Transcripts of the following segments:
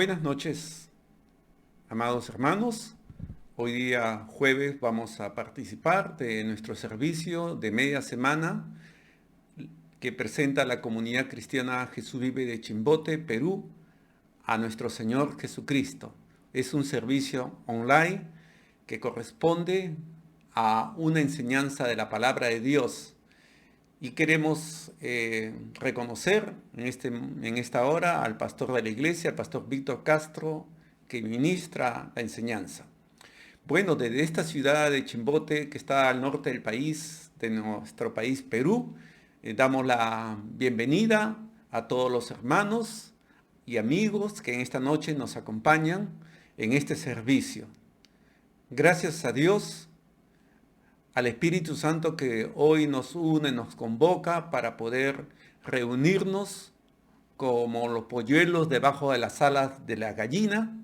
Buenas noches Amados hermanos, hoy día jueves vamos a participar de nuestro servicio de media semana que presenta la comunidad cristiana Jesús Vive de Chimbote, Perú, a nuestro Señor Jesucristo. Es un servicio online que corresponde a una enseñanza de la palabra de Dios. Y queremos reconocer en esta hora al pastor de la iglesia, al pastor Víctor Castro, que ministra la enseñanza. Bueno, desde esta ciudad de Chimbote, que está al norte del país, de nuestro país Perú, damos la bienvenida a todos los hermanos y amigos que en esta noche nos acompañan en este servicio. Gracias a Dios, al Espíritu Santo que hoy nos une, nos convoca para poder reunirnos como los polluelos debajo de las alas de la gallina.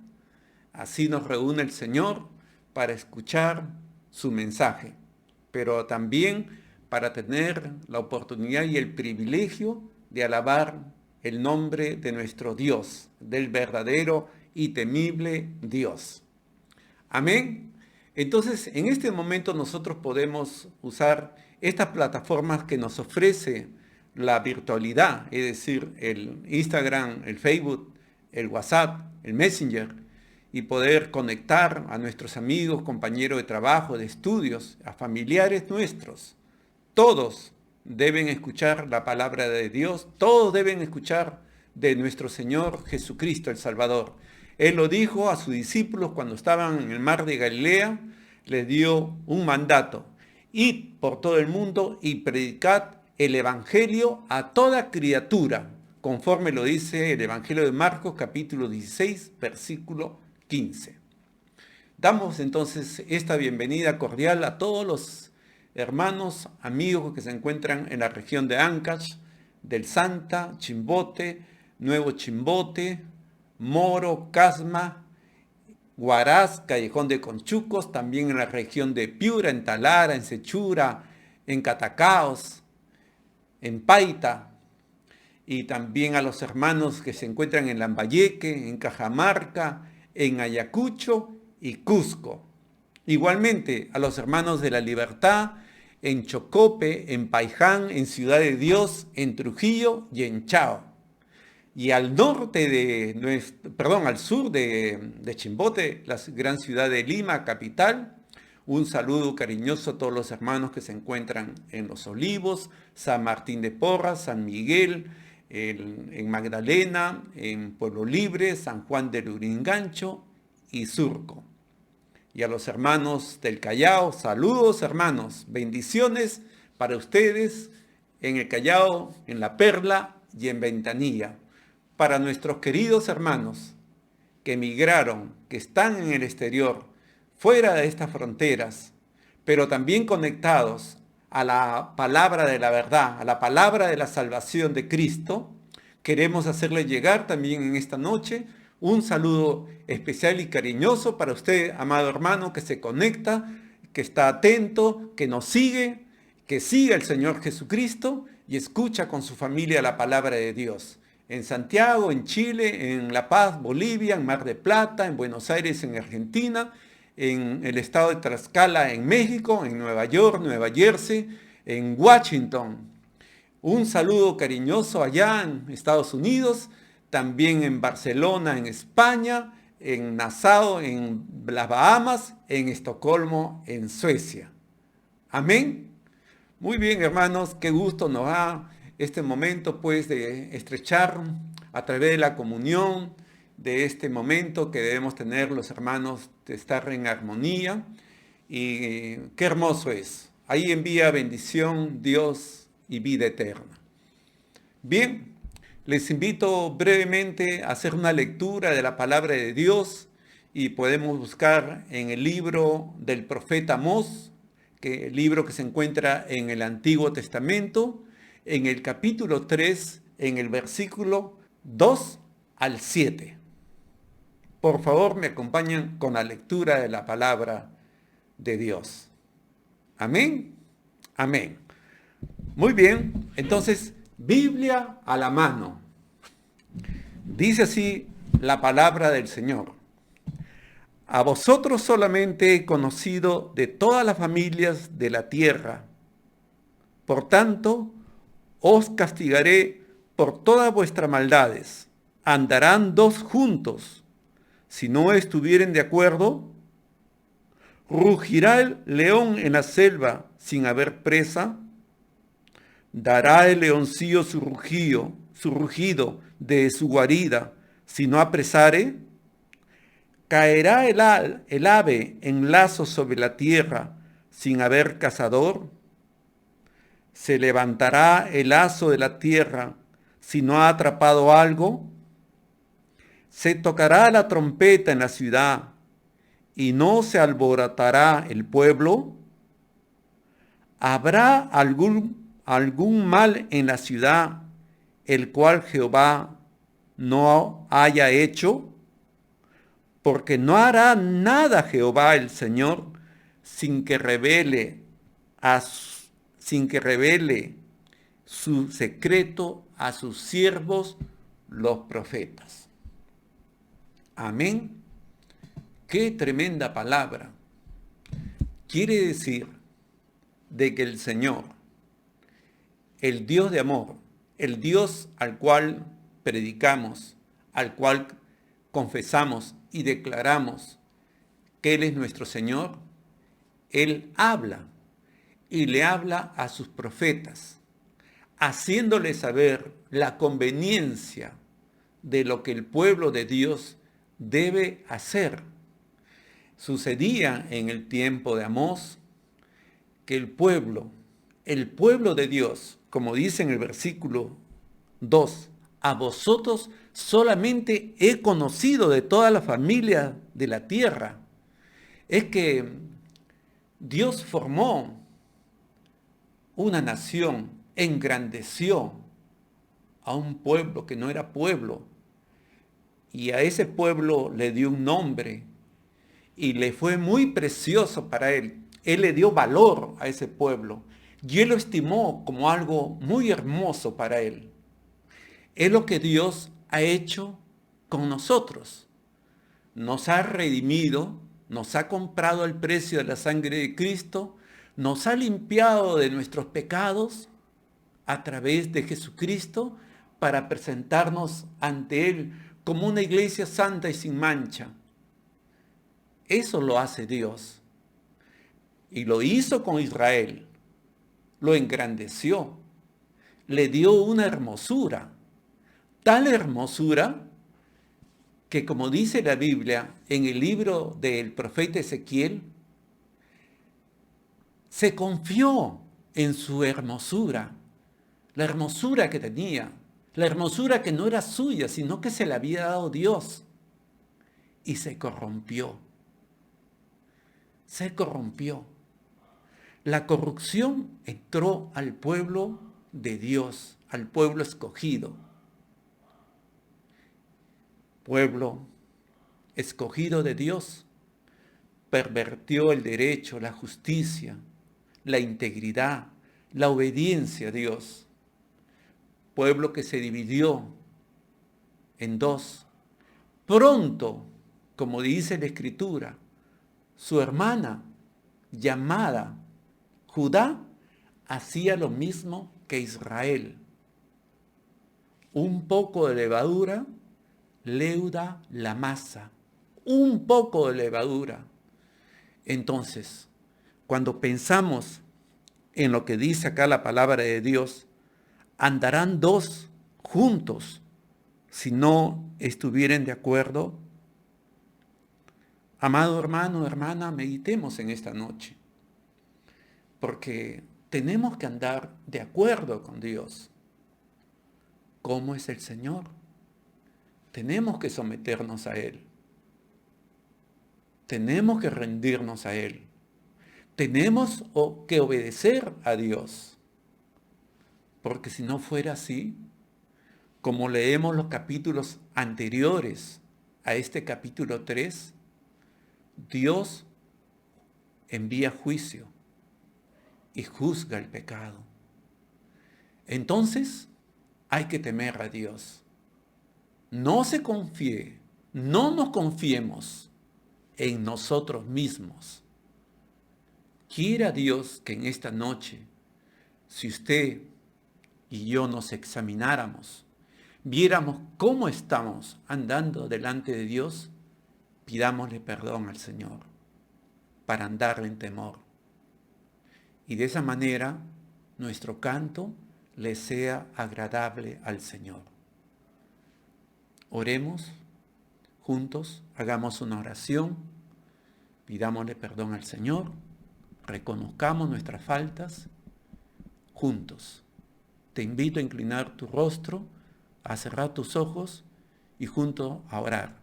Así nos reúne el Señor para escuchar su mensaje, pero también para tener la oportunidad y el privilegio de alabar el nombre de nuestro Dios, del verdadero y temible Dios. Amén. Entonces, en este momento nosotros podemos usar estas plataformas que nos ofrece la virtualidad, es decir, el Instagram, el Facebook, el WhatsApp, el Messenger, y poder conectar a nuestros amigos, compañeros de trabajo, de estudios, a familiares nuestros. Todos deben escuchar la palabra de Dios, todos deben escuchar de nuestro Señor Jesucristo, el Salvador. Él lo dijo a sus discípulos cuando estaban en el mar de Galilea, les dio un mandato: id por todo el mundo y predicad el evangelio a toda criatura, conforme lo dice el Evangelio de Marcos, capítulo 16, versículo 15. Damos entonces esta bienvenida cordial a todos los hermanos, amigos que se encuentran en la región de Ancash, del Santa, Chimbote, Nuevo Chimbote, Moro, Casma, Huaraz, Callejón de Conchucos, también en la región de Piura, en Talara, en Sechura, en Catacaos, en Paita, y también a los hermanos que se encuentran en Lambayeque, en Cajamarca, en Ayacucho y Cusco. Igualmente a los hermanos de La Libertad, en Chocope, en Paiján, en Ciudad de Dios, en Trujillo y en Chao. Y al al sur de Chimbote, la gran ciudad de Lima, capital, un saludo cariñoso a todos los hermanos que se encuentran en Los Olivos, San Martín de Porras, San Miguel, en Magdalena, en Pueblo Libre, San Juan del Lurigancho y Surco. Y a los hermanos del Callao, saludos hermanos, bendiciones para ustedes en el Callao, en La Perla y en Ventanilla. Para nuestros queridos hermanos que emigraron, que están en el exterior, fuera de estas fronteras, pero también conectados a la palabra de la verdad, a la palabra de la salvación de Cristo, queremos hacerle llegar también en esta noche un saludo especial y cariñoso para usted, amado hermano, que se conecta, que está atento, que nos sigue, que siga al Señor Jesucristo y escucha con su familia la palabra de Dios. En Santiago, en Chile, en La Paz, Bolivia, en Mar del Plata, en Buenos Aires, en Argentina, en el estado de Tlaxcala, en México, en Nueva York, Nueva Jersey, en Washington. Un saludo cariñoso allá en Estados Unidos, también en Barcelona, en España, en Nassau, en las Bahamas, en Estocolmo, en Suecia. Amén. Muy bien, hermanos, qué gusto nos da este momento pues de estrechar a través de la comunión, de este momento que debemos tener los hermanos de estar en armonía. Y qué hermoso es. Ahí envía bendición Dios y vida eterna. Bien, les invito brevemente a hacer una lectura de la palabra de Dios y podemos buscar en el libro del profeta Amós, el libro que se encuentra en el Antiguo Testamento, en el capítulo 3, en el versículo 2 al 7. Por favor, me acompañan con la lectura de la palabra de Dios. Amén. Amén. Muy bien, entonces, Biblia a la mano. Dice así la palabra del Señor. A vosotros solamente he conocido de todas las familias de la tierra. Por tanto, os castigaré por todas vuestras maldades. ¿Andarán dos juntos si no estuvieren de acuerdo? ¿Rugirá el león en la selva sin haber presa? ¿Dará el leoncillo su rugido de su guarida si no apresare? ¿Caerá el ave en lazo sobre la tierra sin haber cazador? ¿Se levantará el lazo de la tierra si no ha atrapado algo? Se tocará la trompeta en la ciudad y no se alborotará el pueblo. ¿Habrá algún mal en la ciudad el cual Jehová no haya hecho? Porque no hará nada Jehová el Señor sin que revele su secreto a sus siervos los profetas. Amén. Qué tremenda palabra. Quiere decir de que el Señor, el Dios de amor, el Dios al cual predicamos, al cual confesamos y declaramos que Él es nuestro Señor, Él habla y le habla a sus profetas, haciéndole saber la conveniencia de lo que el pueblo de Dios debe hacer. Sucedía en el tiempo de Amós que el pueblo de Dios, como dice en el versículo 2, a vosotros solamente he conocido de toda la familia de la tierra. Es que Dios formó una nación, engrandeció a un pueblo que no era pueblo, y a ese pueblo le dio un nombre, y le fue muy precioso para él. Él le dio valor a ese pueblo, y él lo estimó como algo muy hermoso para él. Es lo que Dios ha hecho con nosotros. Nos ha redimido, nos ha comprado al precio de la sangre de Cristo, nos ha limpiado de nuestros pecados a través de Jesucristo para presentarnos ante Él como una iglesia santa y sin mancha. Eso lo hace Dios. Y lo hizo con Israel. Lo engrandeció. Le dio una hermosura. Tal hermosura que, como dice la Biblia en el libro del profeta Ezequiel, se confió en su hermosura, la hermosura que tenía, la hermosura que no era suya, sino que se la había dado Dios, y se corrompió. Se corrompió. La corrupción entró al pueblo de Dios, al pueblo escogido. Pueblo escogido de Dios, pervertió el derecho, la justicia, la integridad, la obediencia a Dios. Pueblo que se dividió en dos. Pronto, como dice la Escritura, su hermana, llamada Judá, hacía lo mismo que Israel. Un poco de levadura leuda la masa. Un poco de levadura. Entonces, cuando pensamos en lo que dice acá la palabra de Dios, ¿andarán dos juntos si no estuvieren de acuerdo? Amado hermano, hermana, meditemos en esta noche, porque tenemos que andar de acuerdo con Dios. ¿Cómo es el Señor? Tenemos que someternos a Él. Tenemos que rendirnos a Él. Tenemos que obedecer a Dios. Porque si no fuera así, como leemos los capítulos anteriores a este capítulo 3, Dios envía juicio y juzga el pecado. Entonces, hay que temer a Dios. No se confíe, no nos confiemos en nosotros mismos. Quiera Dios que en esta noche, si usted y yo nos examináramos, viéramos cómo estamos andando delante de Dios, pidámosle perdón al Señor para andar en temor. Y de esa manera nuestro canto le sea agradable al Señor. Oremos juntos, hagamos una oración, pidámosle perdón al Señor, reconozcamos nuestras faltas juntos. Te invito a inclinar tu rostro, a cerrar tus ojos y juntos a orar.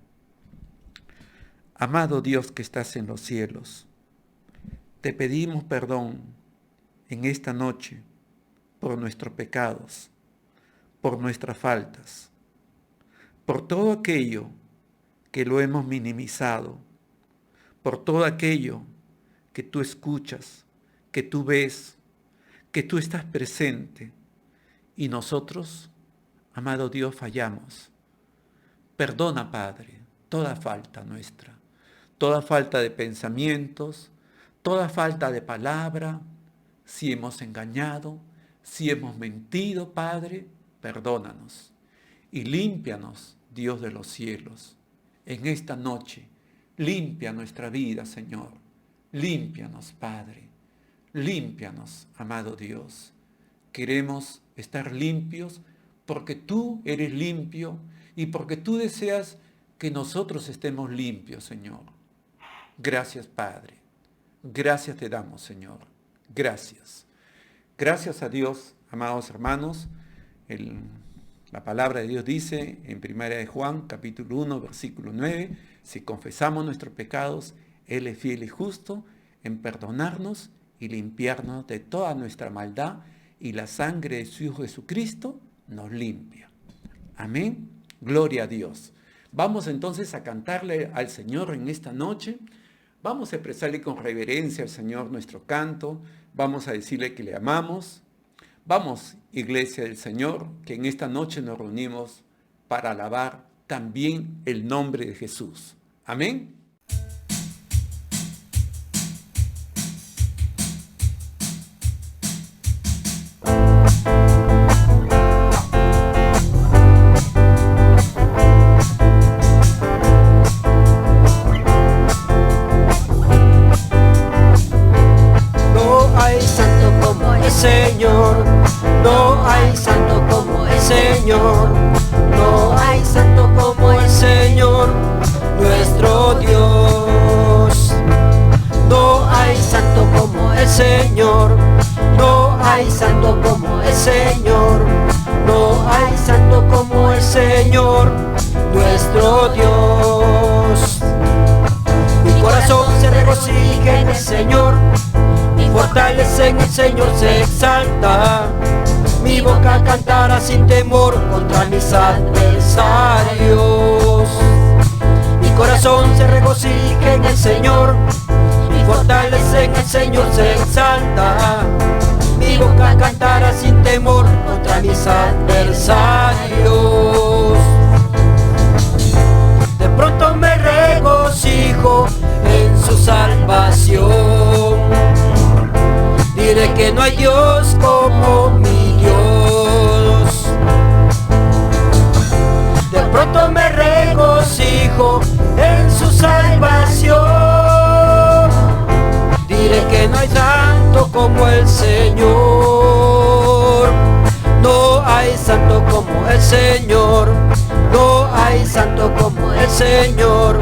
Amado Dios que estás en los cielos, te pedimos perdón en esta noche por nuestros pecados, por nuestras faltas, por todo aquello que lo hemos minimizado, por todo aquello que tú escuchas, que tú ves, que tú estás presente y nosotros, amado Dios, fallamos. Perdona, Padre, toda falta nuestra, toda falta de pensamientos, toda falta de palabra, si hemos engañado, si hemos mentido, Padre, perdónanos y límpianos, Dios de los cielos. En esta noche, limpia nuestra vida, Señor. Límpianos, Padre. Límpianos, amado Dios. Queremos estar limpios porque tú eres limpio y porque tú deseas que nosotros estemos limpios, Señor. Gracias, Padre. Gracias te damos, Señor. Gracias. Gracias a Dios, amados hermanos. La palabra de Dios dice en 1 de Juan, capítulo 1, versículo 9, si confesamos nuestros pecados, Él es fiel y justo en perdonarnos y limpiarnos de toda nuestra maldad, y la sangre de su Hijo Jesucristo nos limpia. Amén. Gloria a Dios. Vamos entonces a cantarle al Señor en esta noche. Vamos a expresarle con reverencia al Señor nuestro canto. Vamos a decirle que le amamos. Vamos, Iglesia del Señor, que en esta noche nos reunimos para alabar también el nombre de Jesús. Amén. Señor, no hay santo como el Señor, no hay santo como el Señor, nuestro Dios. No hay santo como el Señor, no hay santo como el Señor, no hay santo como el Señor, nuestro Dios. Mi corazón se regocija en el Señor, mi fortaleza en el Señor se exalta, mi boca cantará sin temor contra mis adversarios. Mi corazón se regocija en el Señor, mi fortaleza en el Señor se exalta, mi boca cantará sin temor contra mis adversarios. De pronto me regocijo en su salvación, diré que no hay Dios como mi Dios. De pronto me regocijo en su salvación, diré que no hay santo como el Señor. No hay santo como el Señor, no hay santo como el Señor,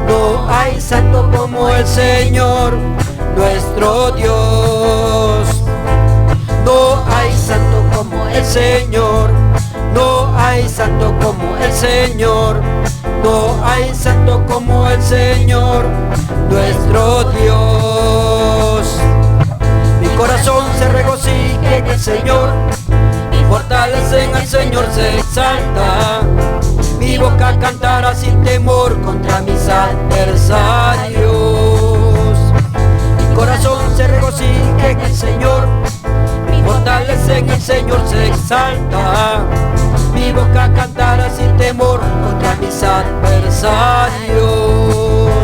no hay santo como el Señor, nuestro Dios. No hay santo como el Señor, no hay santo como el Señor, no hay santo como el Señor, nuestro Dios. Mi corazón se regocija en el Señor, mi fortaleza en el Señor se exalta, mi boca cantará sin temor contra mis adversarios. Mi corazón se regocija en el Señor, mi fortaleza en el Señor se exalta, mi boca cantará sin temor contra mis adversarios.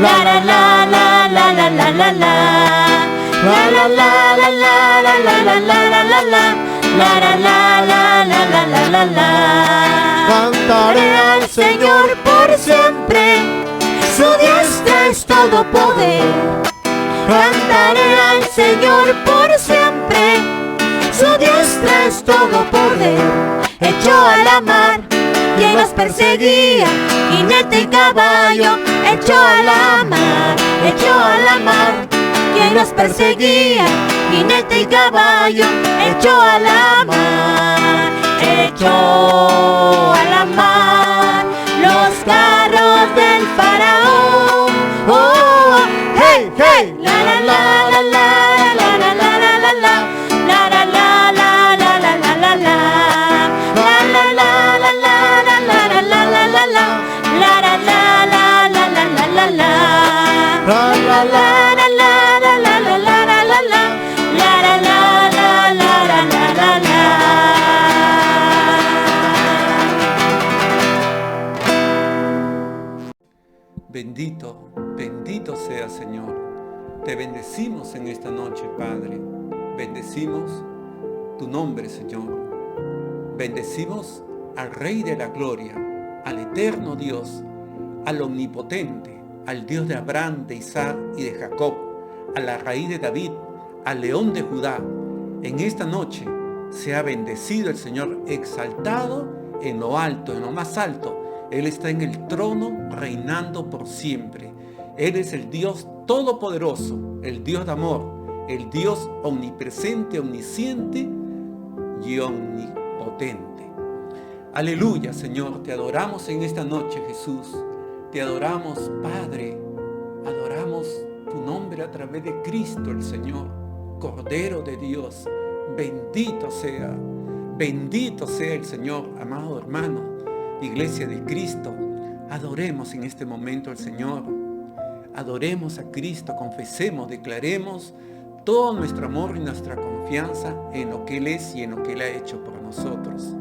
la la la la la la la la la. La la la la la la la la la la la la. La la la la la la la la la. Cantaré al Señor por siempre, su diestra es todo poder. Cantaré al Señor por siempre, su diestra es todo poder. Echó a la mar quien los perseguía, jinete y caballo, echó a la mar, echó a la mar quien los perseguía, jinete y caballo, echó a la mar, echó a la mar los carros del faraón. Oh, hey, hey, la la la la la la la la la la la. La la la la la la la la la. La la la la la la la la la la la la. La la la la la la la la la. La la la la la la la la la la la la. La la la la la la la la la. Bendito, bendito sea Señor. Te bendecimos en esta noche, Padre. Bendecimos tu nombre, Señor. Bendecimos al Rey de la Gloria, al eterno Dios, al omnipotente, al Dios de Abraham, de Isaac y de Jacob, a la raíz de David, al León de Judá. En esta noche sea bendecido el Señor, exaltado en lo alto, en lo más alto. Él está en el trono reinando por siempre. Él es el Dios todopoderoso, el Dios de amor, el Dios omnipresente, omnisciente y omnipotente. Aleluya, Señor, te adoramos en esta noche, Jesús. Te adoramos, Padre. Adoramos tu nombre a través de Cristo, el Señor, Cordero de Dios. Bendito sea el Señor, amado hermano, Iglesia de Cristo. Adoremos en este momento al Señor. Adoremos a Cristo, confesemos, declaremos todo nuestro amor y nuestra confianza en lo que Él es y en lo que Él ha hecho por nosotros.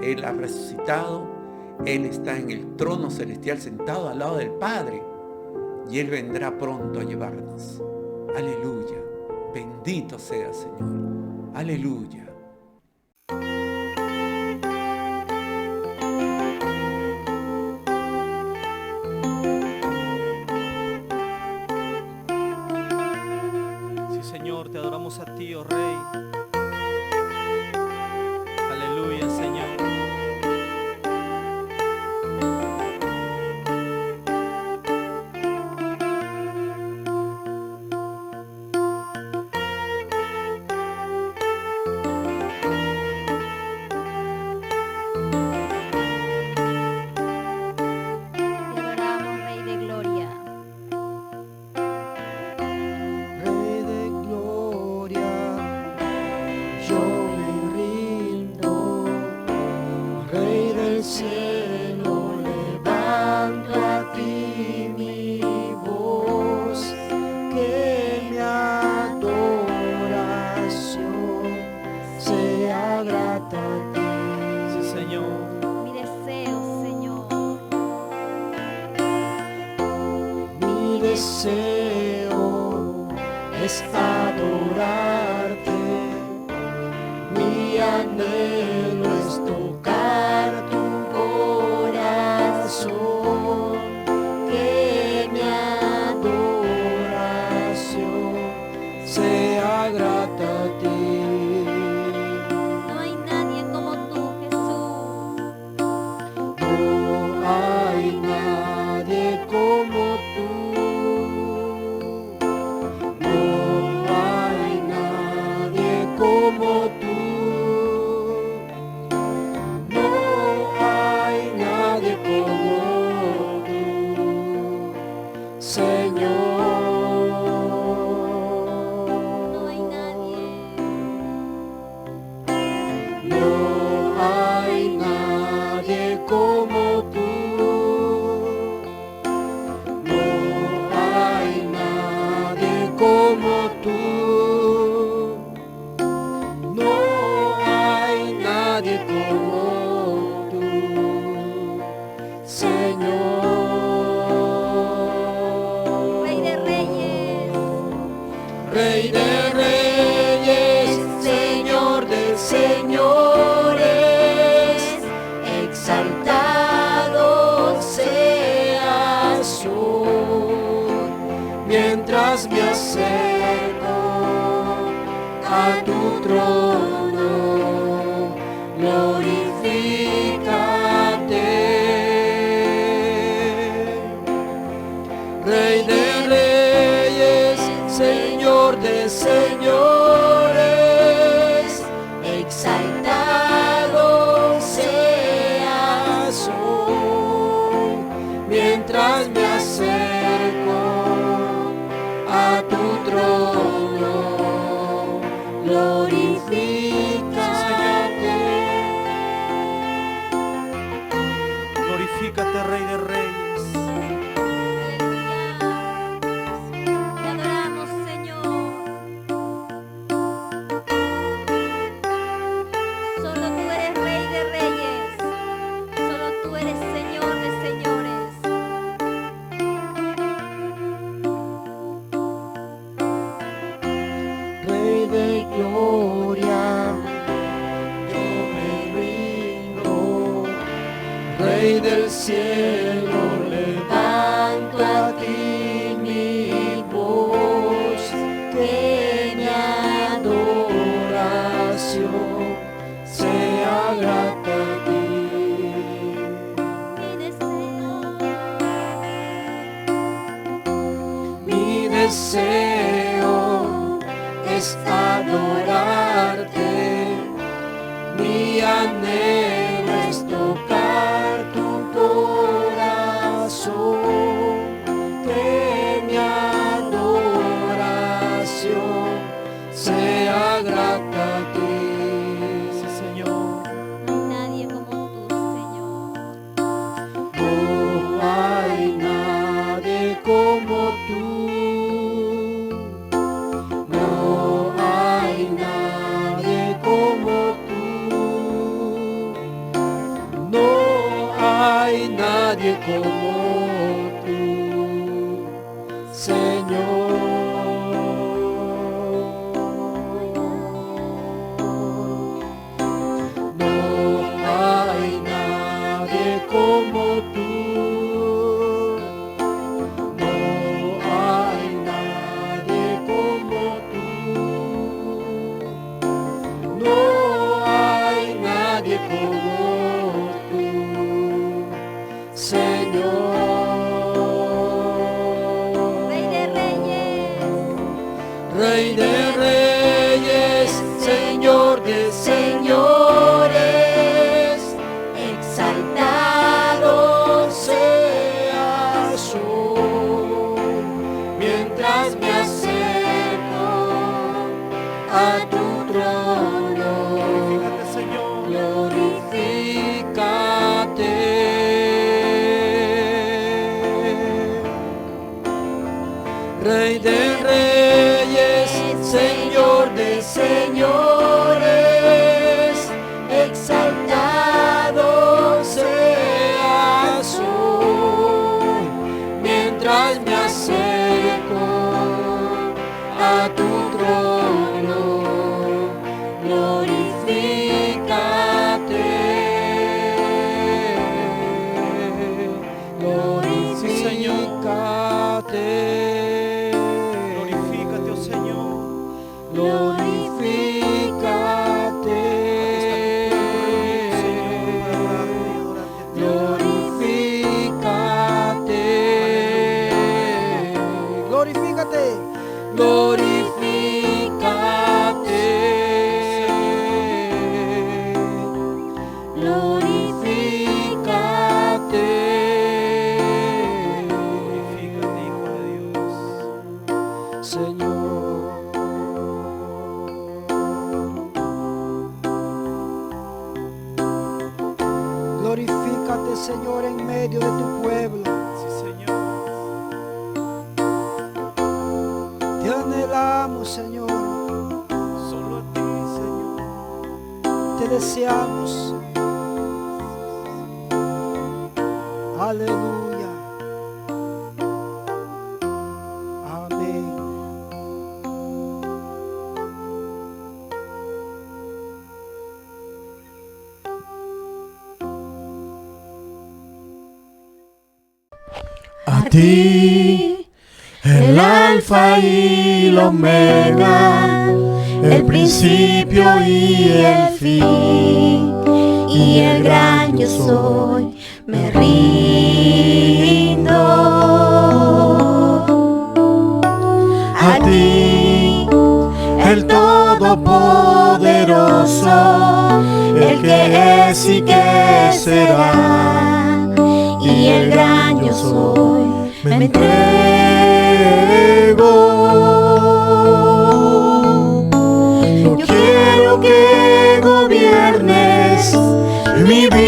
Él ha resucitado, Él está en el trono celestial sentado al lado del Padre y Él vendrá pronto a llevarnos. Aleluya, bendito sea Señor. Aleluya. Te adoramos a ti, oh Rey. Aleluya, Señor. Te adoramos, Rey de Gloria. Cielo, levanto a ti mi voz, que mi adoración sea grata a ti. Sí, Señor. Mi deseo, Señor. Mi deseo es adorarte, mi anhelo es tocar tu corazón, que mi adoración sea grata a ti. No hay nadie como tú, Jesús. No hay nadie como tú. No Glorifícate, Rey de Reyes. Te adoramos, Señor. Solo tú eres Rey de Reyes. Solo tú eres Señor de señores. Rey de gloria, yo me rindo. Rey del cielo, levanto a ti mi voz, que mi adoración sea grata a ti. Mi deseo es adorarte, mi anhelo es tocar tu corazón, que mi adoración sea grata a ti. Sí, Señor. No hay nadie como tú, Señor. No hay nadie como tú. No hay nadie como tú. No hay nadie como tú, Señor. No hay nadie como tú. No hay nadie como tú. No hay nadie como tú, Señor. Rey de Reyes. Rey de reyes, Señor de señores, exaltado seas hoy, mientras me acerco a tu trono. Glorifícate, Señor. Glorifícate. Rey de reyes, Señor de señores, exaltado seas hoy, mientras me acerco a tu trono. Glorifícate, glorifícate, Glorifícate, oh Señor. glorifícate, glorifícate, glorifícate, glorifícate, glorifícate, Glorifícate, Hijo de Dios. Señor. Glorifícate, Señor, en medio de tu pueblo. Sí, Señor. Te anhelamos, Señor. Solo a ti, Señor. Te deseamos. Aleluya. Amén. A ti, el alfa y el omega, el principio y el fin, y el gran yo soy, me rindo. A ti, el todopoderoso, el que es y que será, y el gran yo soy, me entrego. Yo quiero que gobiernes mi vida.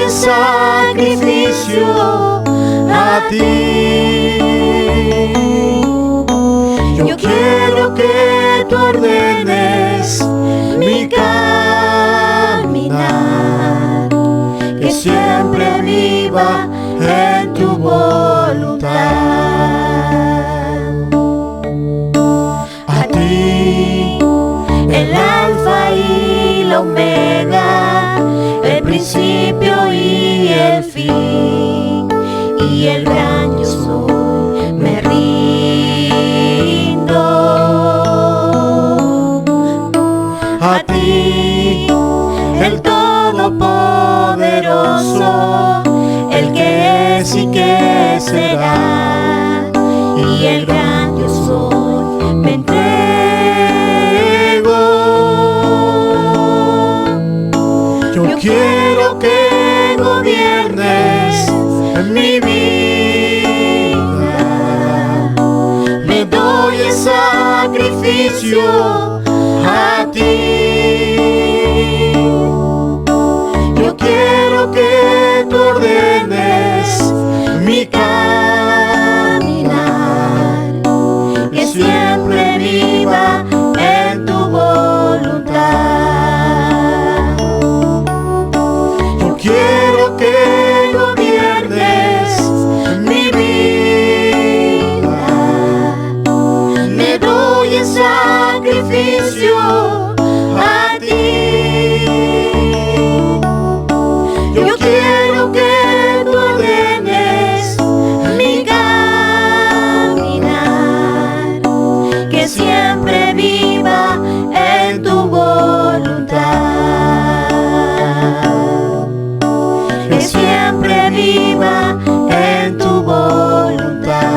en sacrificio a ti. Yo quiero que tú ordenes mi caminar, que siempre viva en tu voluntad. A ti, el alfa y la omega, el principio y el fin, y el gran yo soy, me rindo. A ti, el todopoderoso, el que es y que será, y el gran yo soy, me entrego. Yo quiero que gobiernes en mi vida, me doy en sacrificio a ti. Yo quiero que tú ordenes mi caminar, que siempre viva en tu voluntad. Yo quiero que gobiernes mi vida, me doy en sacrificio a ti. Yo quiero que tú ordenes mi caminar, que siempre viva en tu voluntad, que siempre viva en tu voluntad,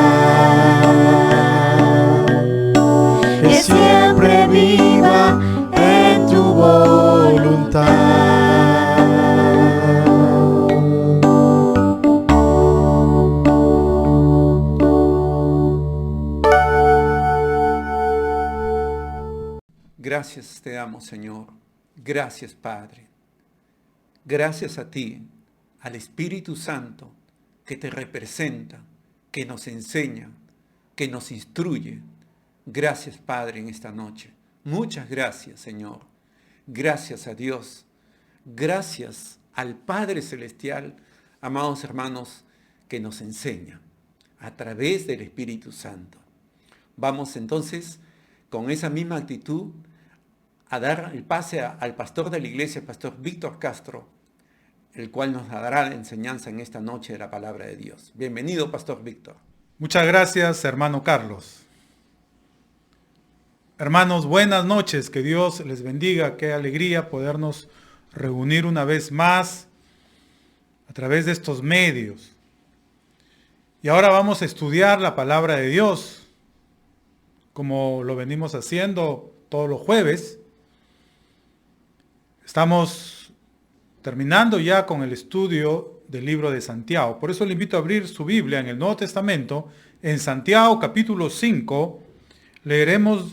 que siempre viva en tu voluntad. Gracias te damos, Señor. Gracias, Padre. Gracias a ti, al Espíritu Santo, que te representa, que nos enseña, que nos instruye. Gracias, Padre, en esta noche. Muchas gracias, Señor. Gracias a Dios. Gracias al Padre Celestial, amados hermanos, que nos enseña a través del Espíritu Santo. Vamos entonces, con esa misma actitud, a dar el pase al pastor de la iglesia, el pastor Víctor Castro, el cual nos dará la enseñanza en esta noche de la palabra de Dios. Bienvenido, pastor Víctor. Muchas gracias, hermano Carlos. Hermanos, buenas noches, que Dios les bendiga, qué alegría podernos reunir una vez más a través de estos medios. Y ahora vamos a estudiar la palabra de Dios, como lo venimos haciendo todos los jueves. Estamos terminando ya con el estudio del libro de Santiago. Por eso le invito a abrir su Biblia en el Nuevo Testamento, en Santiago capítulo 5, leeremos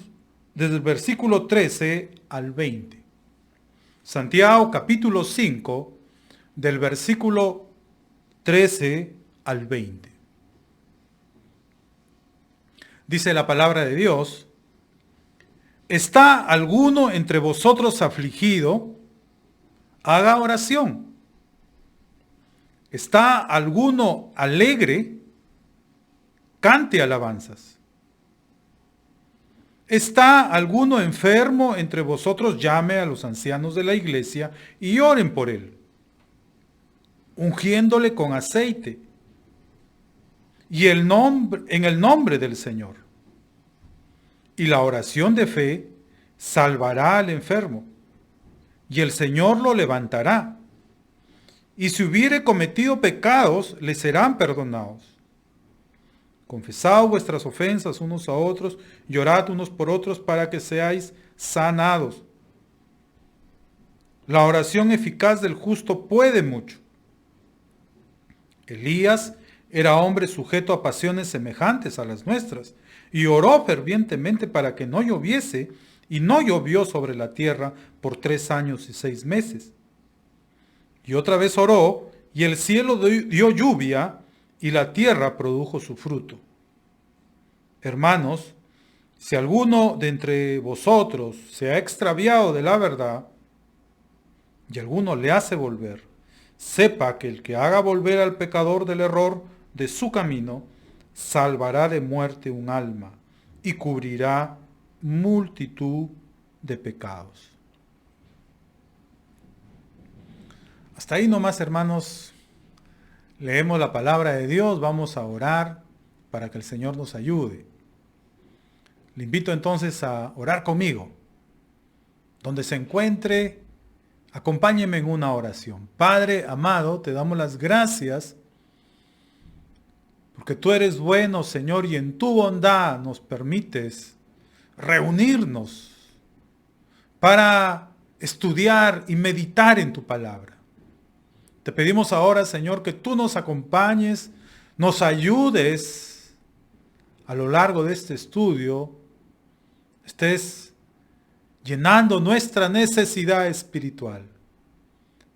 desde el versículo 13 al 20. Santiago capítulo 5, del versículo 13 al 20. Dice la palabra de Dios: ¿está alguno entre vosotros afligido? Haga oración. ¿Está alguno alegre? Cante alabanzas. ¿Está alguno enfermo entre vosotros? Llame a los ancianos de la iglesia y oren por él, ungiéndole con aceite y en el nombre del Señor. Y la oración de fe salvará al enfermo, y el Señor lo levantará. Y si hubiere cometido pecados, le serán perdonados. Confesad vuestras ofensas unos a otros, llorad unos por otros para que seáis sanados. La oración eficaz del justo puede mucho. Elías era hombre sujeto a pasiones semejantes a las nuestras, y oró fervientemente para que no lloviese, y no llovió sobre la tierra por 3 años y 6 meses. Y otra vez oró, y el cielo dio lluvia, y la tierra produjo su fruto. Hermanos, si alguno de entre vosotros se ha extraviado de la verdad, y alguno le hace volver, sepa que el que haga volver al pecador del error de su camino, salvará de muerte un alma, y cubrirá multitud de pecados. Hasta ahí nomás, hermanos, leemos la palabra de Dios, vamos a orar para que el Señor nos ayude. Le invito entonces a orar conmigo. Donde se encuentre, acompáñeme en una oración. Padre amado, te damos las gracias porque tú eres bueno, Señor, y en tu bondad nos permites reunirnos para estudiar y meditar en tu palabra. Te pedimos ahora, Señor, que tú nos acompañes, nos ayudes a lo largo de este estudio, estés llenando nuestra necesidad espiritual.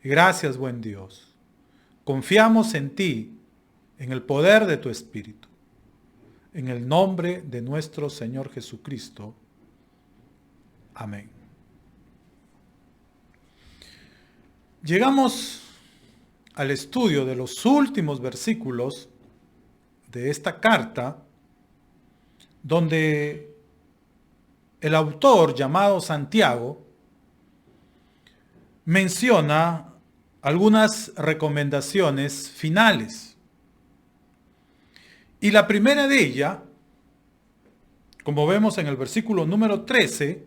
Y gracias, buen Dios. Confiamos en ti, en el poder de tu Espíritu, en el nombre de nuestro Señor Jesucristo. Amén. Llegamos al estudio de los últimos versículos de esta carta, donde el autor llamado Santiago menciona algunas recomendaciones finales. Y la primera de ellas, como vemos en el versículo número 13,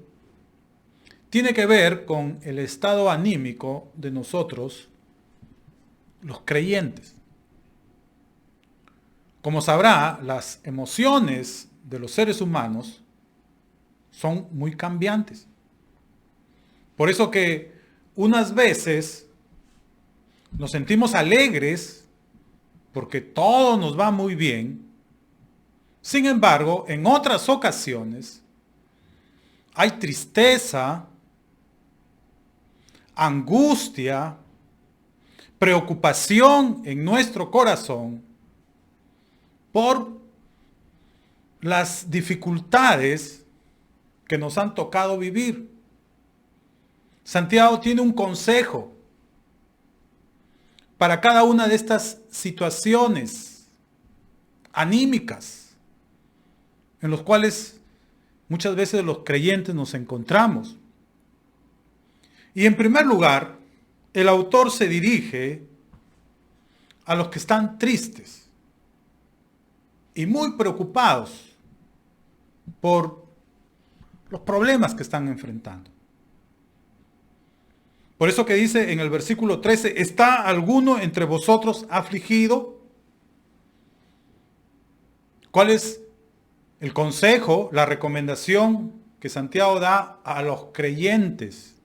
tiene que ver con el estado anímico de nosotros, los creyentes. Como sabrá, las emociones de los seres humanos son muy cambiantes. Por eso que unas veces nos sentimos alegres porque todo nos va muy bien. Sin embargo, en otras ocasiones hay tristeza, angustia, preocupación en nuestro corazón por las dificultades que nos han tocado vivir. Santiago tiene un consejo para cada una de estas situaciones anímicas en los cuales muchas veces los creyentes nos encontramos. Y en primer lugar, el autor se dirige a los que están tristes y muy preocupados por los problemas que están enfrentando. Por eso que dice en el versículo 13, ¿está alguno entre vosotros afligido? ¿Cuál es el consejo, la recomendación que Santiago da a los creyentes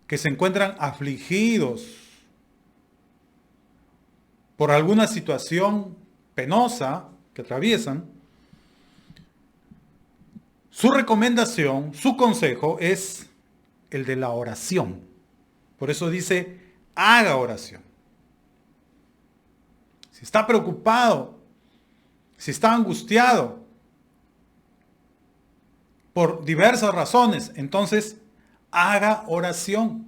que se encuentran afligidos por alguna situación penosa que atraviesan? Su recomendación, su consejo es el de la oración. Por eso dice, haga oración. Si está preocupado, si está angustiado por diversas razones, entonces haga oración.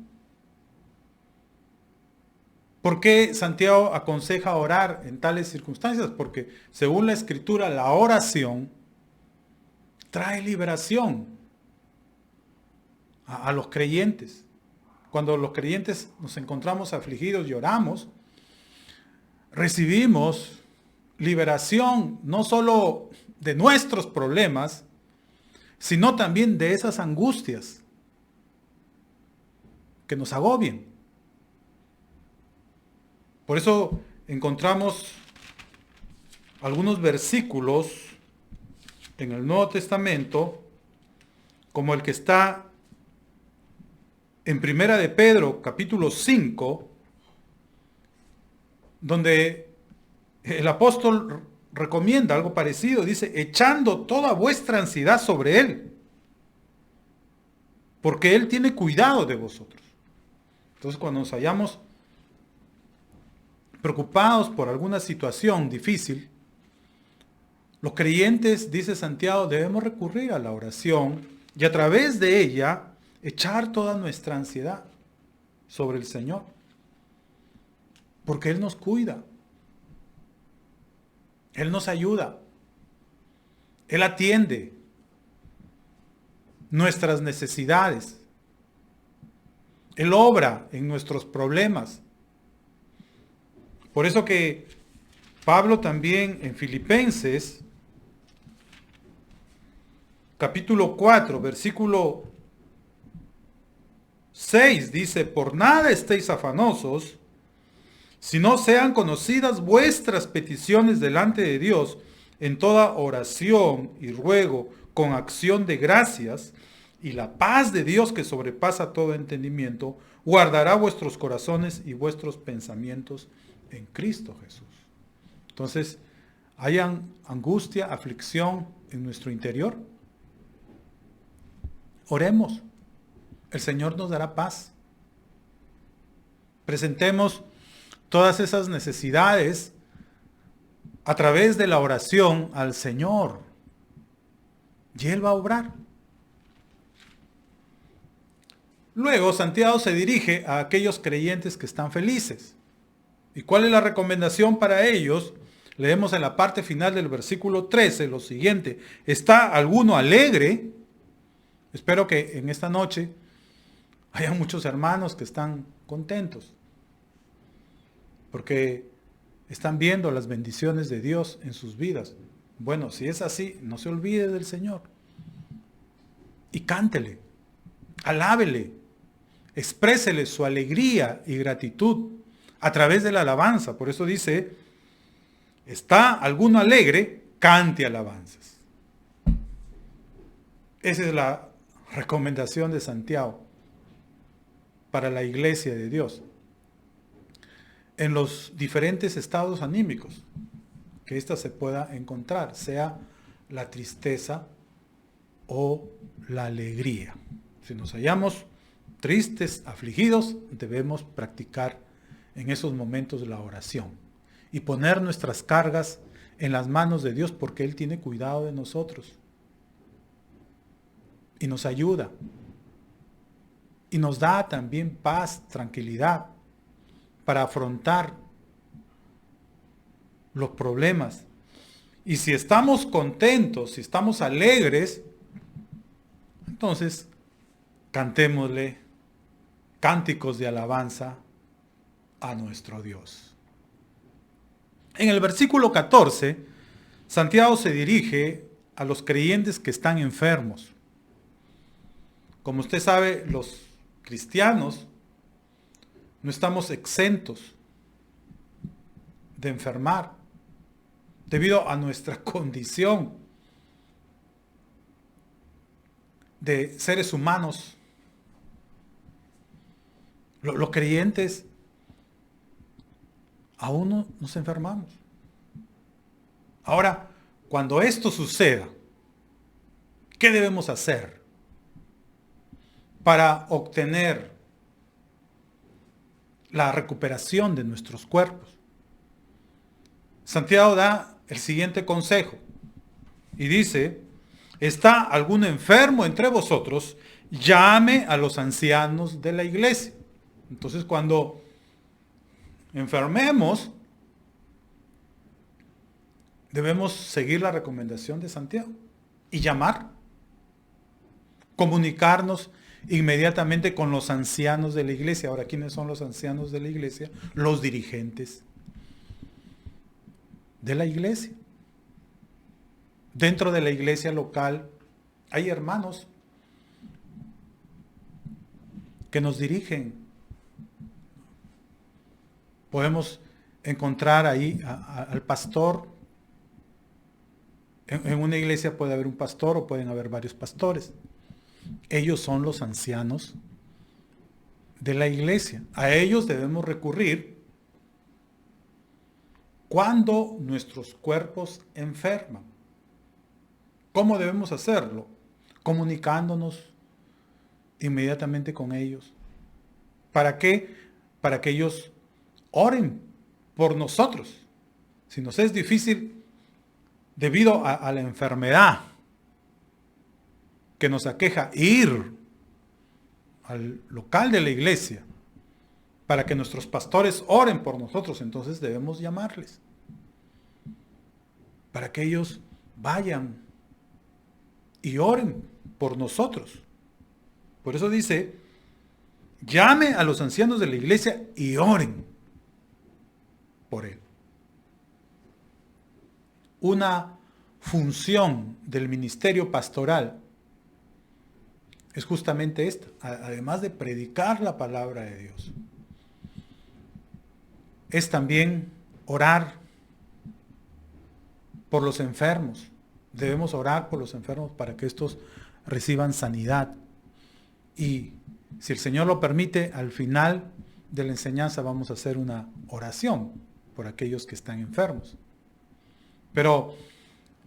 ¿Por qué Santiago aconseja orar en tales circunstancias? Porque según la Escritura, la oración trae liberación a los creyentes. Cuando los creyentes nos encontramos afligidos y oramos, recibimos liberación no solo de nuestros problemas, sino también de esas angustias que nos agobian. Por eso encontramos algunos versículos en el Nuevo Testamento, como el que está en Primera de Pedro, capítulo 5, donde el apóstol recomienda algo parecido. Dice, echando toda vuestra ansiedad sobre Él, porque Él tiene cuidado de vosotros. Entonces, cuando nos hallamos preocupados por alguna situación difícil, los creyentes, dice Santiago, debemos recurrir a la oración y a través de ella echar toda nuestra ansiedad sobre el Señor. Porque Él nos cuida. Él nos ayuda. Él atiende nuestras necesidades. Él obra en nuestros problemas. Por eso que Pablo también en Filipenses, capítulo 4, versículo 6, dice, por nada estéis afanosos, si no sean conocidas vuestras peticiones delante de Dios en toda oración y ruego con acción de gracias, y la paz de Dios que sobrepasa todo entendimiento, guardará vuestros corazones y vuestros pensamientos en Cristo Jesús. Entonces, ¿hay angustia, aflicción en nuestro interior? Oremos. El Señor nos dará paz. Presentemos todas esas necesidades a través de la oración al Señor. Y Él va a obrar. Luego, Santiago se dirige a aquellos creyentes que están felices. ¿Y cuál es la recomendación para ellos? Leemos en la parte final del versículo 13 lo siguiente. ¿Está alguno alegre? Espero que en esta noche haya muchos hermanos que están contentos. Porque están viendo las bendiciones de Dios en sus vidas. Bueno, si es así, no se olvide del Señor. Y cántele, alábele, exprésele su alegría y gratitud a través de la alabanza. Por eso dice, ¿está alguno alegre? Cante alabanzas. Esa es la recomendación de Santiago para la iglesia de Dios en los diferentes estados anímicos que ésta se pueda encontrar, sea la tristeza o la alegría. Si nos hallamos tristes, afligidos, debemos practicar en esos momentos la oración y poner nuestras cargas en las manos de Dios, porque Él tiene cuidado de nosotros y nos ayuda y nos da también paz, tranquilidad para afrontar los problemas. Y si estamos contentos, si estamos alegres, entonces cantémosle cánticos de alabanza a nuestro Dios. En el versículo 14, Santiago se dirige a los creyentes que están enfermos. Como usted sabe, los cristianos no estamos exentos de enfermar debido a nuestra condición de seres humanos. Los creyentes aún no nos enfermamos. Ahora, cuando esto suceda, ¿qué debemos hacer para obtener la recuperación de nuestros cuerpos? Santiago da el siguiente consejo y dice, ¿está algún enfermo entre vosotros? Llame a los ancianos de la iglesia. Entonces, cuando enfermemos, debemos seguir la recomendación de Santiago y llamar, comunicarnos inmediatamente con los ancianos de la iglesia. Ahora, ¿quiénes son los ancianos de la iglesia? Los dirigentes de la iglesia. Dentro de la iglesia local hay hermanos que nos dirigen. Podemos encontrar ahí al pastor. En una iglesia puede haber un pastor o pueden haber varios pastores. Ellos son los ancianos de la iglesia. A ellos debemos recurrir cuando nuestros cuerpos enferman. ¿Cómo debemos hacerlo? Comunicándonos inmediatamente con ellos, ¿Para qué? Para que ellos oren por nosotros. Si nos es difícil debido a la enfermedad que nos aqueja, ir al local de la iglesia para que nuestros pastores oren por nosotros, entonces debemos llamarles para que ellos vayan y oren por nosotros. Por eso dice, llame a los ancianos de la iglesia y oren por él. Una función del ministerio pastoral es justamente esta, además de predicar la palabra de Dios, es también orar por los enfermos. Debemos orar por los enfermos para que estos reciban sanidad. Y si el Señor lo permite, al final de la enseñanza vamos a hacer una oración por aquellos que están enfermos. Pero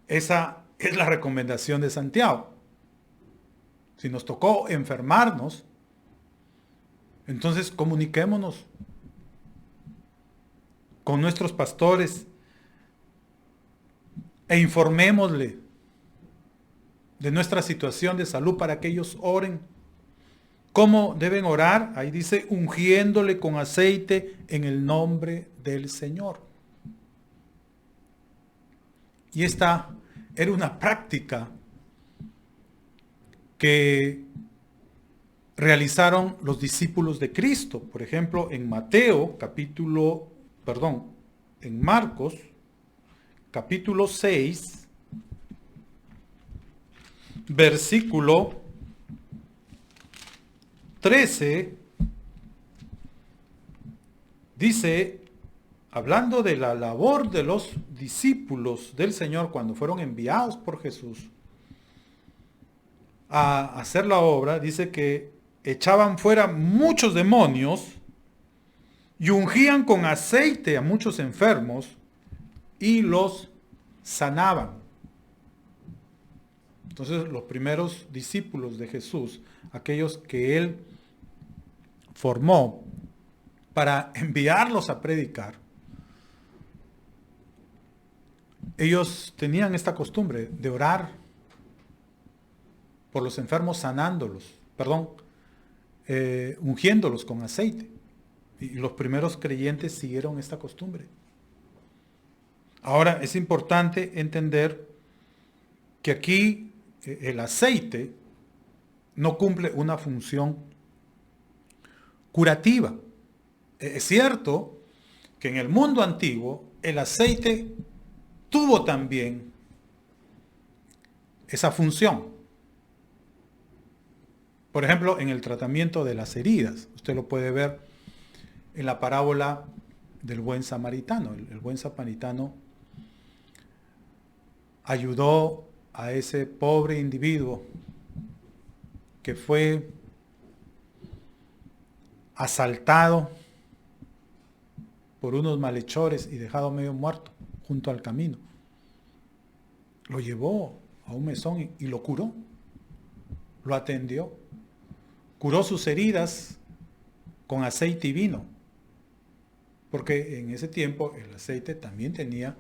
esa es la recomendación de Santiago. Si nos tocó enfermarnos, entonces comuniquémonos con nuestros pastores e informémosle de nuestra situación de salud para que ellos oren. ¿Cómo deben orar? Ahí dice, ungiéndole con aceite en el nombre del Señor. Y esta era una práctica que realizaron los discípulos de Cristo. Por ejemplo, en en Marcos, capítulo 6, versículo 13, dice, hablando de la labor de los discípulos del Señor cuando fueron enviados por Jesús a hacer la obra, dice que echaban fuera muchos demonios y ungían con aceite a muchos enfermos y los sanaban. Entonces los primeros discípulos de Jesús, aquellos que él formó para enviarlos a predicar, ellos tenían esta costumbre de orar por los enfermos, ungiéndolos con aceite. Y los primeros creyentes siguieron esta costumbre. Ahora es importante entender que aquí el aceite no cumple una función curativa. Es cierto que en el mundo antiguo el aceite tuvo también esa función. Por ejemplo, en el tratamiento de las heridas. Usted lo puede ver en la parábola del buen samaritano. El buen samaritano ayudó a ese pobre individuo que fue asaltado por unos malhechores y dejado medio muerto junto al camino. Lo llevó a un mesón y lo curó, lo atendió, curó sus heridas con aceite y vino, porque en ese tiempo el aceite también tenía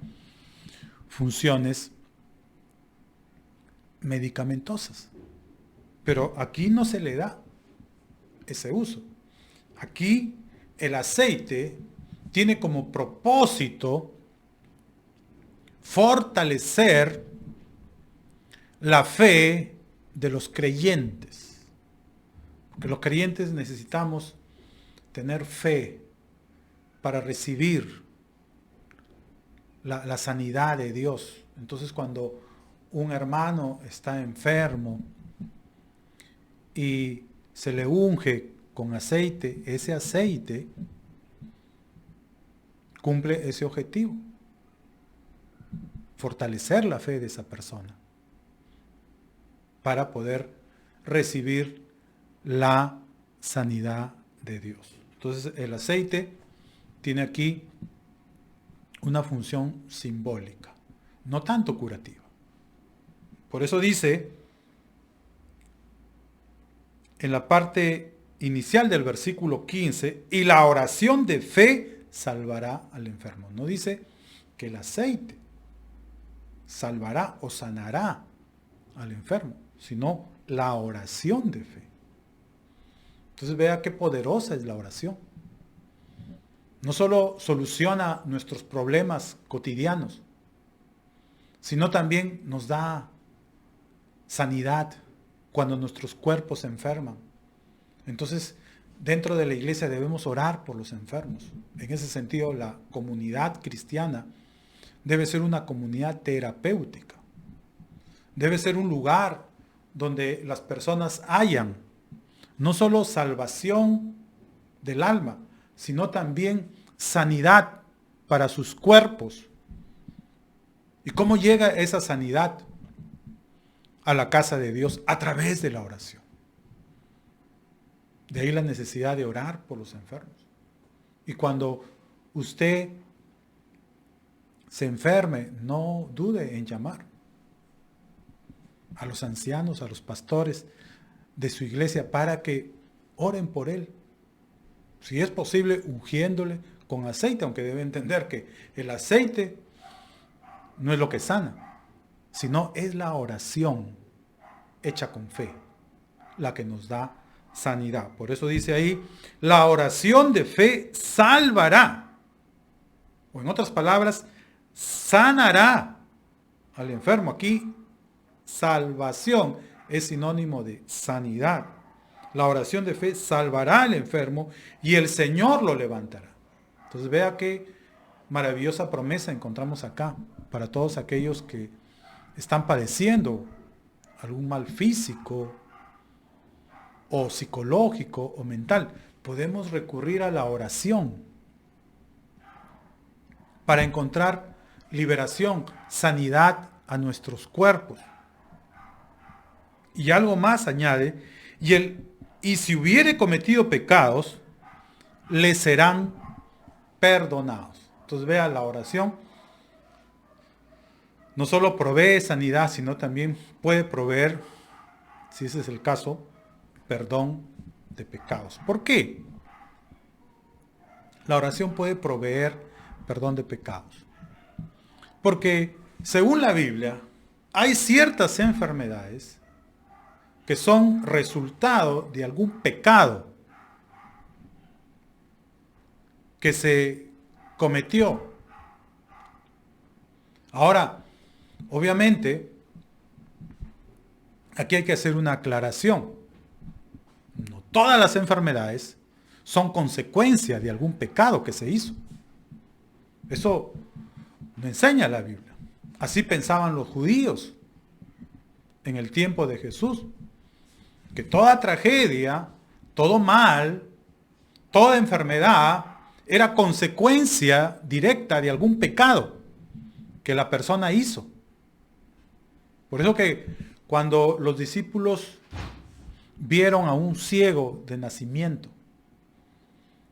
funciones medicamentosas, pero aquí no se le da ese uso. Aquí el aceite tiene como propósito fortalecer la fe de los creyentes, porque los creyentes necesitamos tener fe para recibir la sanidad de Dios. Entonces, cuando un hermano está enfermo y se le unge con aceite, ese aceite cumple ese objetivo, fortalecer la fe de esa persona para poder recibir la sanidad de Dios. Entonces el aceite tiene aquí una función simbólica, no tanto curativa. Por eso dice en la parte inicial del versículo 15, y la oración de fe salvará al enfermo. No dice que el aceite salvará o sanará al enfermo, sino la oración de fe. Entonces vea qué poderosa es la oración. No solo soluciona nuestros problemas cotidianos, sino también nos da sanidad cuando nuestros cuerpos se enferman. Entonces, dentro de la iglesia debemos orar por los enfermos. En ese sentido, la comunidad cristiana debe ser una comunidad terapéutica. Debe ser un lugar donde las personas hayan no solo salvación del alma, sino también sanidad para sus cuerpos. ¿Y cómo llega esa sanidad a la casa de Dios? A través de la oración. De ahí la necesidad de orar por los enfermos. Y cuando usted se enferme, no dude en llamar a los ancianos, a los pastores de su iglesia para que oren por él. Si es posible, ungiéndole con aceite, aunque debe entender que el aceite no es lo que sana, sino es la oración hecha con fe la que nos da sanidad. Por eso dice ahí, la oración de fe salvará, o en otras palabras, sanará al enfermo. Aquí, salvación es sinónimo de sanidad. La oración de fe salvará al enfermo y el Señor lo levantará. Entonces vea qué maravillosa promesa encontramos acá para todos aquellos que están padeciendo algún mal físico o psicológico o mental. Podemos recurrir a la oración para encontrar liberación, sanidad a nuestros cuerpos. Y algo más añade, y si hubiere cometido pecados, le serán perdonados. Entonces vea, la oración no solo provee sanidad, sino también puede proveer, si ese es el caso, perdón de pecados. ¿Por qué? La oración puede proveer perdón de pecados. Porque, según la Biblia, hay ciertas enfermedades que son resultado de algún pecado que se cometió. Ahora, obviamente, aquí hay que hacer una aclaración. No todas las enfermedades son consecuencia de algún pecado que se hizo. Eso lo enseña la Biblia. Así pensaban los judíos en el tiempo de Jesús. Que toda tragedia, todo mal, toda enfermedad era consecuencia directa de algún pecado que la persona hizo. Por eso que cuando los discípulos vieron a un ciego de nacimiento,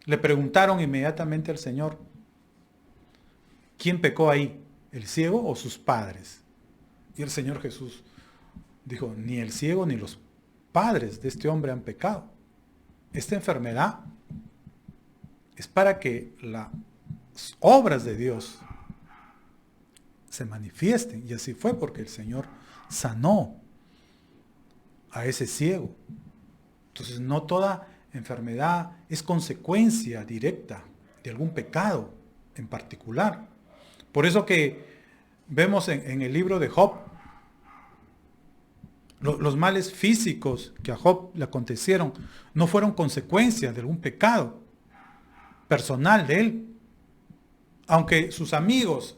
le preguntaron inmediatamente al Señor, ¿quién pecó ahí? ¿El ciego o sus padres? Y el Señor Jesús dijo, ni el ciego ni los padres de este hombre han pecado. Esta enfermedad es para que las obras de Dios se manifiesten. Y así fue, porque el Señor sanó a ese ciego. Entonces, no toda enfermedad es consecuencia directa de algún pecado en particular. Por eso que vemos en el libro de Job, los males físicos que a Job le acontecieron no fueron consecuencia de algún pecado personal de él. Aunque sus amigos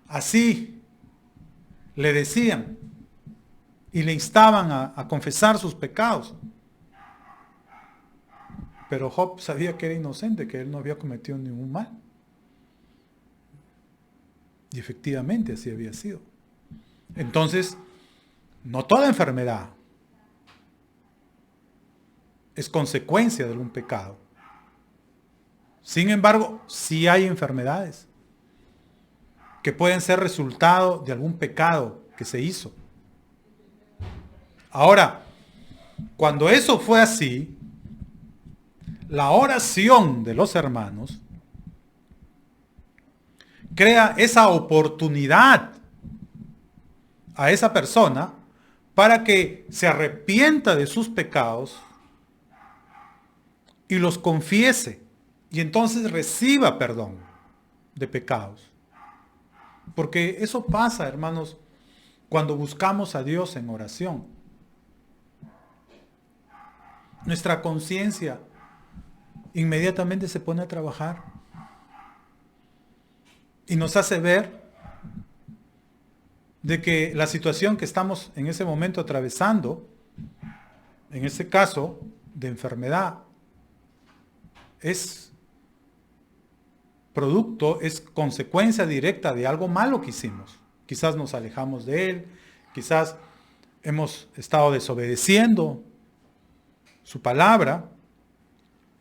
así le decían y le instaban a confesar sus pecados. Pero Job sabía que era inocente, que él no había cometido ningún mal. Y efectivamente así había sido. Entonces, no toda enfermedad es consecuencia de algún pecado. Sin embargo, sí hay enfermedades que pueden ser resultado de algún pecado que se hizo. Ahora, cuando eso fue así, la oración de los hermanos crea esa oportunidad a esa persona para que se arrepienta de sus pecados y los confiese y entonces reciba perdón de pecados. Porque eso pasa, hermanos, cuando buscamos a Dios en oración. Nuestra conciencia inmediatamente se pone a trabajar y nos hace ver de que la situación que estamos en ese momento atravesando, en este caso de enfermedad, es producto, es consecuencia directa de algo malo que hicimos. Quizás nos alejamos de Él, quizás hemos estado desobedeciendo su palabra,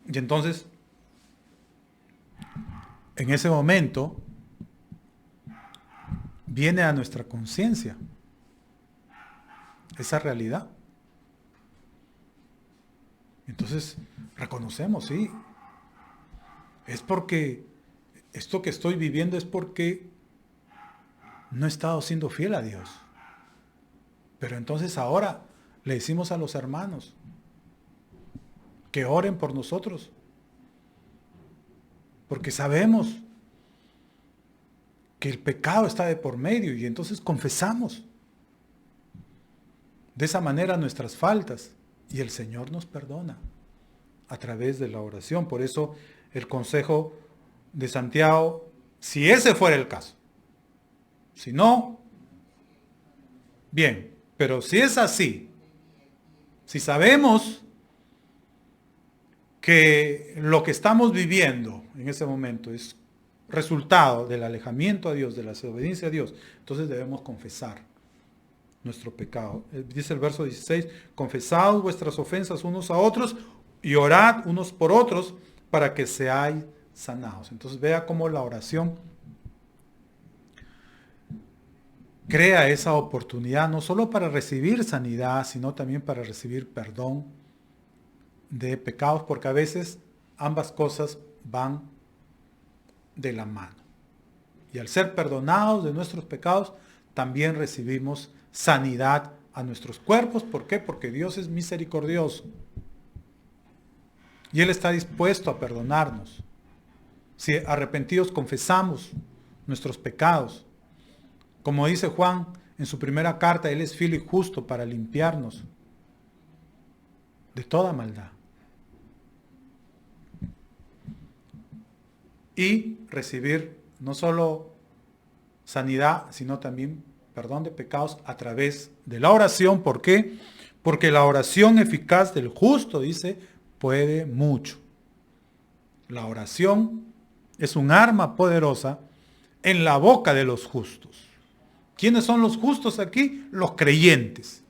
y entonces, en ese momento, viene a nuestra conciencia esa realidad. Entonces, reconocemos, sí, es porque esto que estoy viviendo es porque no he estado siendo fiel a Dios. Pero entonces ahora le decimos a los hermanos que oren por nosotros, porque sabemos que el pecado está de por medio y entonces confesamos de esa manera nuestras faltas y el Señor nos perdona a través de la oración. Por eso el consejo de Santiago, si ese fuera el caso, si no, bien, pero si es así, si sabemos que lo que estamos viviendo en ese momento es resultado del alejamiento a Dios, de la desobediencia a Dios, entonces debemos confesar nuestro pecado. Dice el verso 16, confesad vuestras ofensas unos a otros y orad unos por otros para que seáis sanados. Entonces vea cómo la oración crea esa oportunidad no solo para recibir sanidad, sino también para recibir perdón de pecados, porque a veces ambas cosas van de la mano. Y al ser perdonados de nuestros pecados, también recibimos sanidad a nuestros cuerpos. ¿Por qué? Porque Dios es misericordioso. Y Él está dispuesto a perdonarnos. Si arrepentidos confesamos nuestros pecados. Como dice Juan en su primera carta, Él es fiel y justo para limpiarnos de toda maldad. Y recibir no solo sanidad, sino también perdón de pecados a través de la oración. ¿Por qué? Porque la oración eficaz del justo, dice, puede mucho. La oración es un arma poderosa en la boca de los justos. ¿Quiénes son los justos aquí? Los creyentes.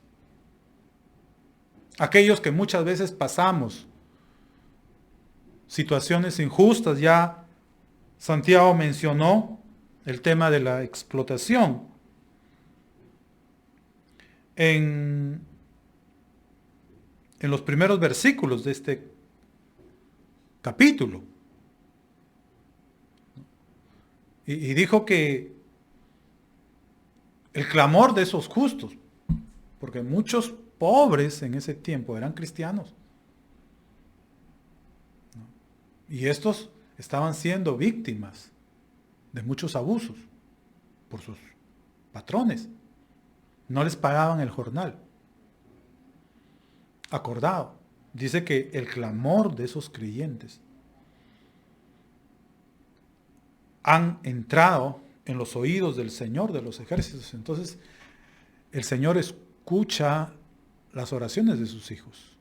Aquellos que muchas veces pasamos situaciones injustas. Ya Santiago mencionó el tema de la explotación. En los primeros versículos de este capítulo. Y dijo que el clamor de esos justos, porque muchos pobres en ese tiempo eran cristianos. Y estos estaban siendo víctimas de muchos abusos por sus patrones. No les pagaban el jornal acordado. Dice que el clamor de esos creyentes han entrado en los oídos del Señor de los ejércitos. Entonces, el Señor escucha las oraciones de sus hijos.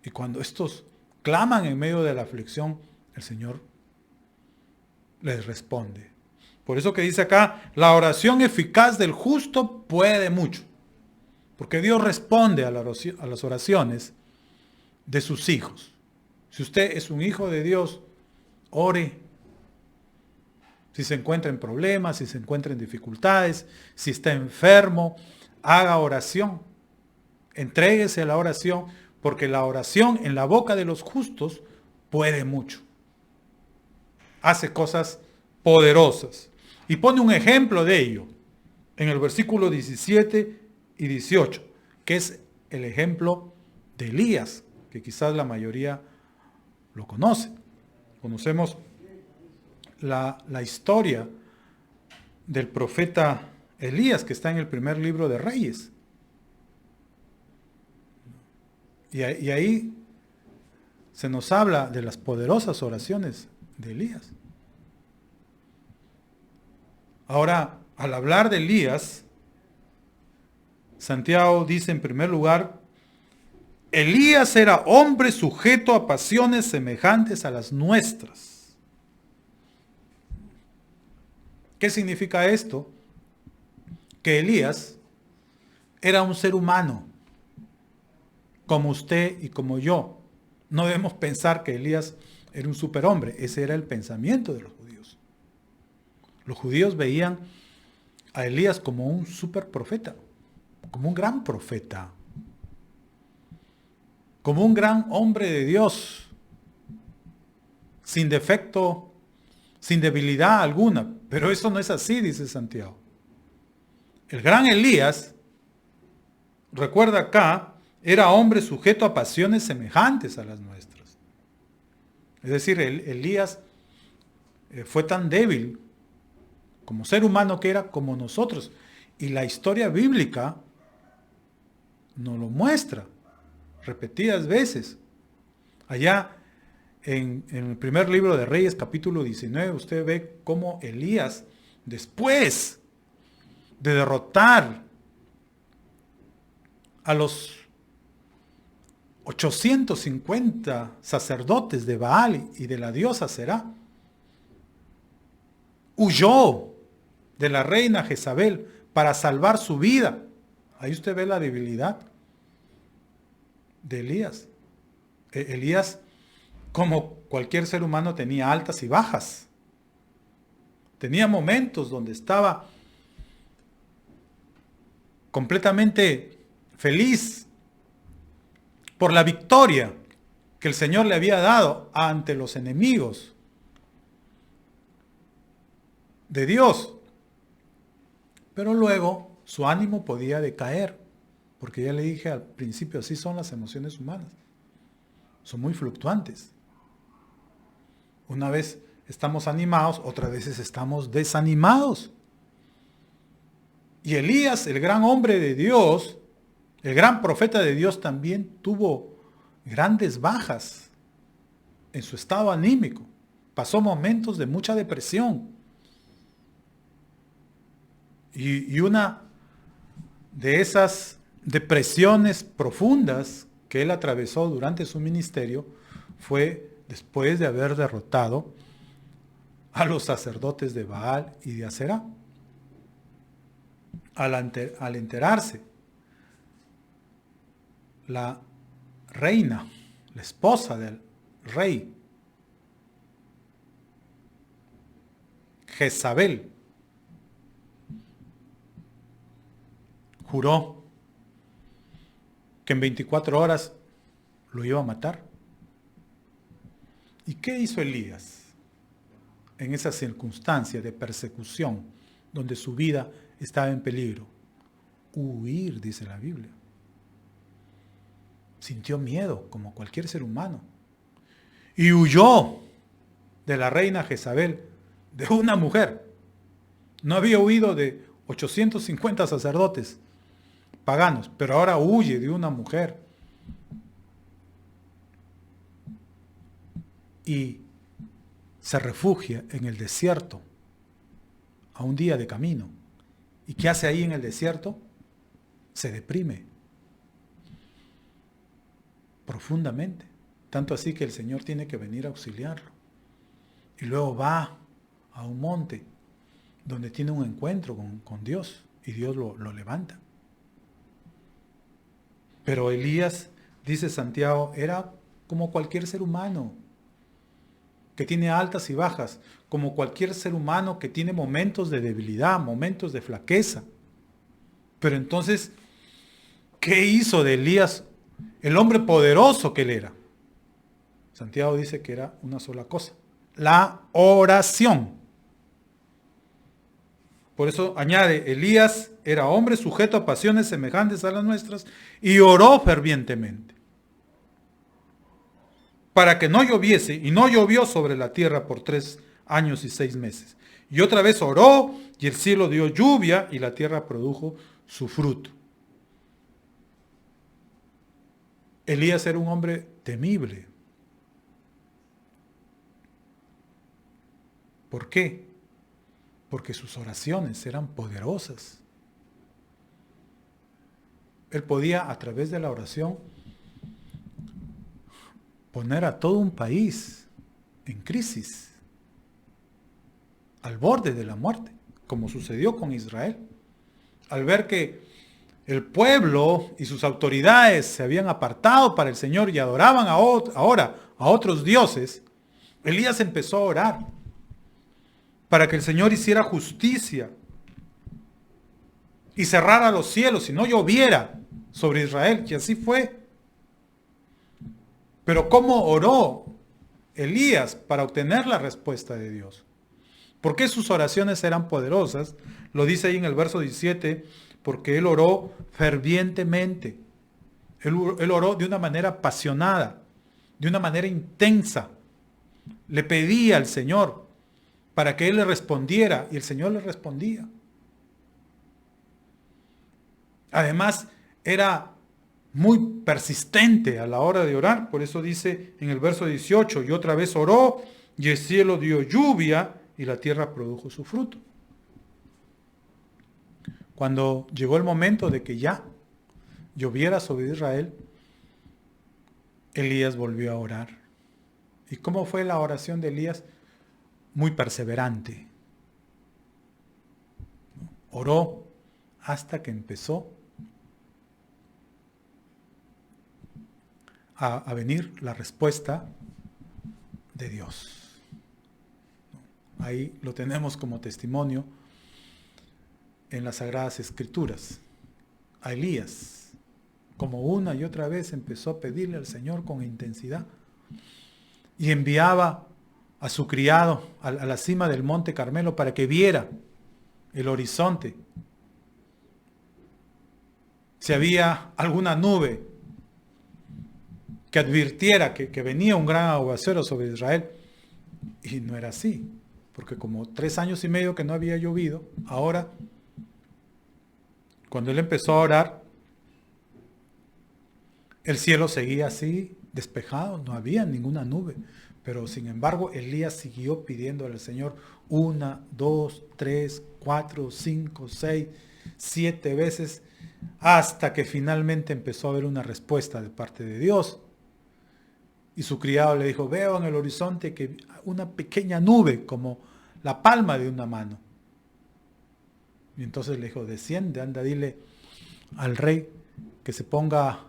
Y cuando estos claman en medio de la aflicción, el Señor les responde. Por eso que dice acá, la oración eficaz del justo puede mucho. Porque Dios responde a las oraciones de sus hijos. Si usted es un hijo de Dios, ore. Si se encuentra en problemas, si se encuentra en dificultades, si está enfermo, haga oración. Entréguese a la oración, porque la oración en la boca de los justos puede mucho. Hace cosas poderosas. Y pone un ejemplo de ello en el versículo 17 y 18, que es el ejemplo de Elías, que quizás la mayoría lo conoce. Conocemos la historia del profeta Elías, que está en el primer libro de Reyes. Y ahí se nos habla de las poderosas oraciones de Elías. Ahora, al hablar de Elías, Santiago dice en primer lugar, Elías era hombre sujeto a pasiones semejantes a las nuestras. ¿Qué significa esto? Que Elías era un ser humano, como usted y como yo. No debemos pensar que Elías era un superhombre. Ese era el pensamiento de los judíos. Los judíos veían a Elías como un superprofeta, como un gran profeta, como un gran hombre de Dios, sin defecto, sin debilidad alguna. Pero eso no es así, dice Santiago. El gran Elías, recuerda acá, era hombre sujeto a pasiones semejantes a las nuestras. Es decir, Elías fue tan débil como ser humano que era como nosotros. Y la historia bíblica nos lo muestra repetidas veces. Allá en el primer libro de Reyes, capítulo 19, usted ve cómo Elías, después de derrotar a los 850 sacerdotes de Baal y de la diosa Será, huyó de la reina Jezabel para salvar su vida. Ahí usted ve la debilidad de Elías. Elías, como cualquier ser humano, tenía altas y bajas. Tenía momentos donde estaba completamente feliz por la victoria que el Señor le había dado ante los enemigos de Dios. Pero luego su ánimo podía decaer, porque ya le dije al principio, así son las emociones humanas. Son muy fluctuantes. Una vez estamos animados, otras veces estamos desanimados. Y Elías, el gran hombre de Dios, el gran profeta de Dios, también tuvo grandes bajas en su estado anímico. Pasó momentos de mucha depresión. Y una de esas depresiones profundas que él atravesó durante su ministerio fue después de haber derrotado a los sacerdotes de Baal y de Aserá. Al enterarse, la reina, la esposa del rey, Jezabel, juró que en 24 horas lo iba a matar. ¿Y qué hizo Elías en esa circunstancia de persecución donde su vida estaba en peligro? Huir, dice la Biblia. Sintió miedo como cualquier ser humano y huyó de la reina Jezabel, de una mujer. No había huido de 850 sacerdotes paganos, pero ahora huye de una mujer. Y se refugia en el desierto a un día de camino. ¿Y qué hace ahí en el desierto? Se deprime profundamente, tanto así que el Señor tiene que venir a auxiliarlo. Y luego va a un monte donde tiene un encuentro con Dios y Dios lo levanta. Pero Elías, dice Santiago, era como cualquier ser humano que tiene altas y bajas, como cualquier ser humano que tiene momentos de debilidad, momentos de flaqueza. Pero entonces, ¿qué hizo de Elías el hombre poderoso que él era. Santiago dice que era una sola cosa, la oración. Por eso añade, Elías era hombre sujeto a pasiones semejantes a las nuestras y oró fervientemente para que no lloviese, y no llovió sobre la tierra por 3 años y 6 meses. Y otra vez oró, y el cielo dio lluvia, y la tierra produjo su fruto. Elías era un hombre temible. ¿Por qué? Porque sus oraciones eran poderosas. Él podía, a través de la oración, poner a todo un país en crisis, al borde de la muerte, como sucedió con Israel. Al ver que el pueblo y sus autoridades se habían apartado para el Señor y adoraban ahora a otros dioses, Elías empezó a orar para que el Señor hiciera justicia y cerrara los cielos y no lloviera sobre Israel, y así fue. Pero ¿cómo oró Elías para obtener la respuesta de Dios? ¿Por qué sus oraciones eran poderosas? Lo dice ahí en el verso 17, porque él oró fervientemente. Él oró de una manera apasionada, de una manera intensa. Le pedía al Señor para que él le respondiera, y el Señor le respondía. Además, era muy persistente a la hora de orar, por eso dice en el verso 18, y otra vez oró, y el cielo dio lluvia, y la tierra produjo su fruto. Cuando llegó el momento de que ya lloviera sobre Israel, Elías volvió a orar. ¿Y cómo fue la oración de Elías? Muy perseverante. Oró hasta que empezó a venir la respuesta de Dios. Ahí lo tenemos como testimonio en las Sagradas Escrituras. A Elías, como una y otra vez empezó a pedirle al Señor con intensidad, y enviaba a su criado a la cima del monte Carmelo para que viera el horizonte. Si había alguna nube que advirtiera que venía un gran aguacero sobre Israel. Y no era así, porque como 3 años y medio que no había llovido, ahora, cuando él empezó a orar, el cielo seguía así, despejado, no había ninguna nube. Pero sin embargo, Elías siguió pidiéndole al Señor 1, 2, 3, 4, 5, 6, 7 veces, hasta que finalmente empezó a haber una respuesta de parte de Dios. Y su criado le dijo, veo en el horizonte que una pequeña nube, como la palma de una mano. Y entonces le dijo, desciende, anda, dile al rey que se ponga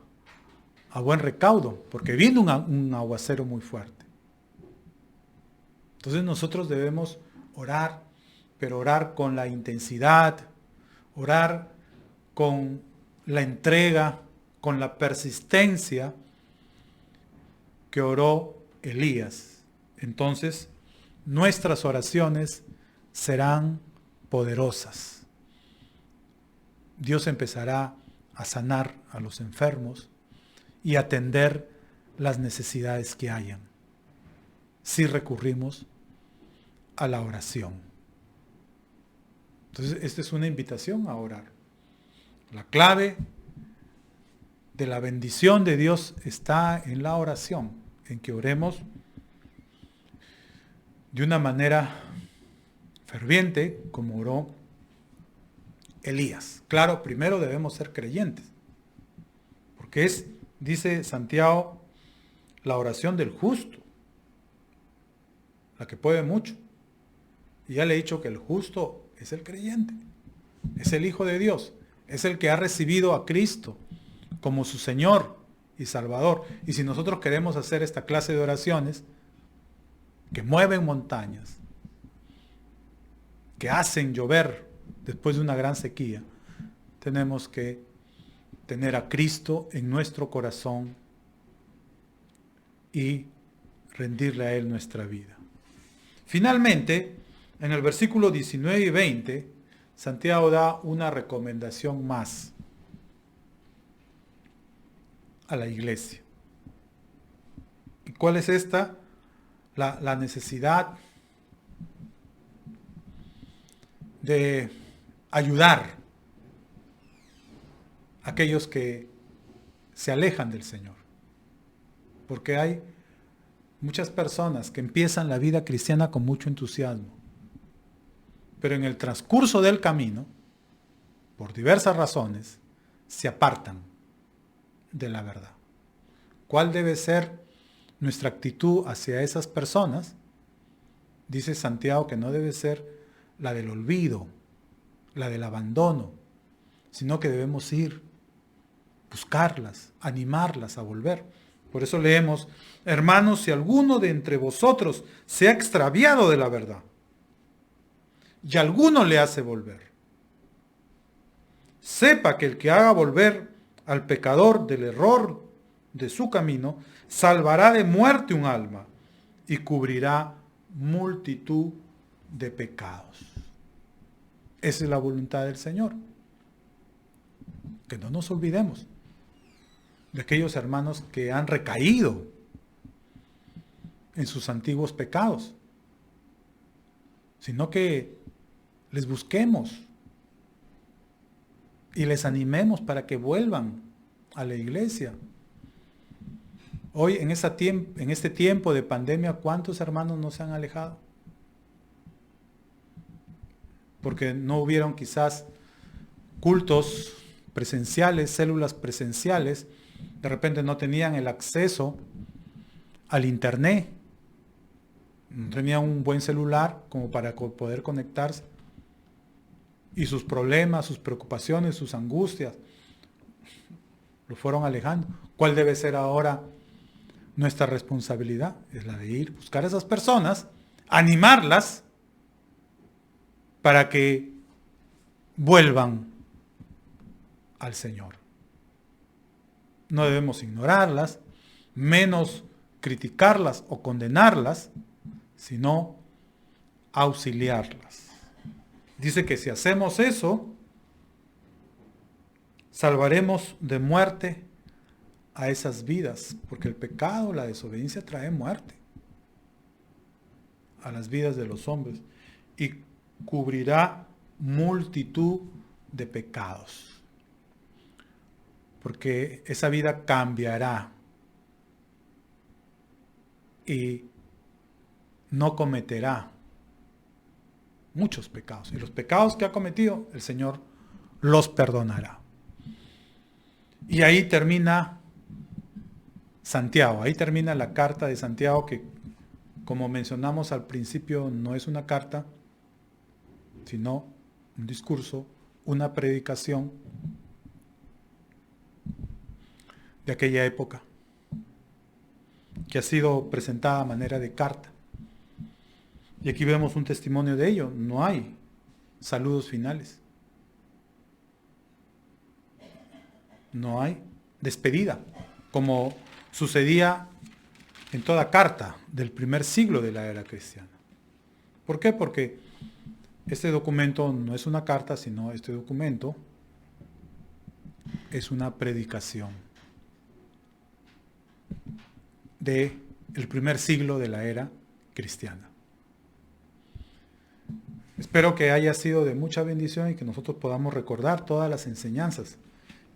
a buen recaudo, porque viene un aguacero muy fuerte. Entonces nosotros debemos orar, pero orar con la intensidad, orar con la entrega, con la persistencia que oró Elías. Entonces, nuestras oraciones serán poderosas. Dios empezará a sanar a los enfermos y atender las necesidades que hayan, si recurrimos a la oración. Entonces, esta es una invitación a orar. La clave de la bendición de Dios está en la oración, en que oremos de una manera ferviente, como oró Elías. Claro, primero debemos ser creyentes, porque es, dice Santiago, la oración del justo, la que puede mucho. Y ya le he dicho que el justo es el creyente, es el Hijo de Dios, es el que ha recibido a Cristo como su Señor y Salvador. Y si nosotros queremos hacer esta clase de oraciones que mueven montañas, que hacen llover después de una gran sequía, tenemos que tener a Cristo en nuestro corazón y rendirle a Él nuestra vida. Finalmente, en el versículo 19 y 20, Santiago da una recomendación más a la iglesia. ¿Y cuál es esta? La necesidad de ayudar a aquellos que se alejan del Señor. Porque hay muchas personas que empiezan la vida cristiana con mucho entusiasmo, pero en el transcurso del camino, por diversas razones, se apartan de la verdad. ¿Cuál debe ser nuestra actitud hacia esas personas? Dice Santiago que no debe ser la del olvido, la del abandono, sino que debemos ir, buscarlas, animarlas a volver. Por eso leemos: hermanos, si alguno de entre vosotros se ha extraviado de la verdad y alguno le hace volver, sepa que el que haga volver al pecador del error de su camino, salvará de muerte un alma y cubrirá multitud de pecados. Esa es la voluntad del Señor. Que no nos olvidemos de aquellos hermanos que han recaído en sus antiguos pecados, sino que les busquemos y les animemos para que vuelvan a la iglesia. Hoy, en este tiempo de pandemia, ¿cuántos hermanos no se han alejado? Porque no hubieron quizás cultos presenciales, células presenciales, de repente no tenían el acceso al internet, no tenían un buen celular como para poder conectarse, y sus problemas, sus preocupaciones, sus angustias lo fueron alejando. ¿Cuál debe ser ahora nuestra responsabilidad? Es la de ir, buscar a esas personas, animarlas para que vuelvan al Señor. No debemos ignorarlas, menos criticarlas o condenarlas, sino auxiliarlas. Dice que si hacemos eso, salvaremos de muerte a esas vidas, porque el pecado, la desobediencia trae muerte a las vidas de los hombres y cubrirá multitud de pecados, porque esa vida cambiará y no cometerá muchos pecados, y los pecados que ha cometido el Señor los perdonará. Y ahí termina Santiago, ahí termina la carta de Santiago, que, como mencionamos al principio, no es una carta, sino un discurso, una predicación de aquella época, que ha sido presentada a manera de carta. Y aquí vemos un testimonio de ello. No hay saludos finales. No hay despedida, como sucedía en toda carta del primer siglo de la era cristiana. ¿Por qué? Porque este documento no es una carta, sino este documento es una predicación del primer siglo de la era cristiana. Espero que haya sido de mucha bendición y que nosotros podamos recordar todas las enseñanzas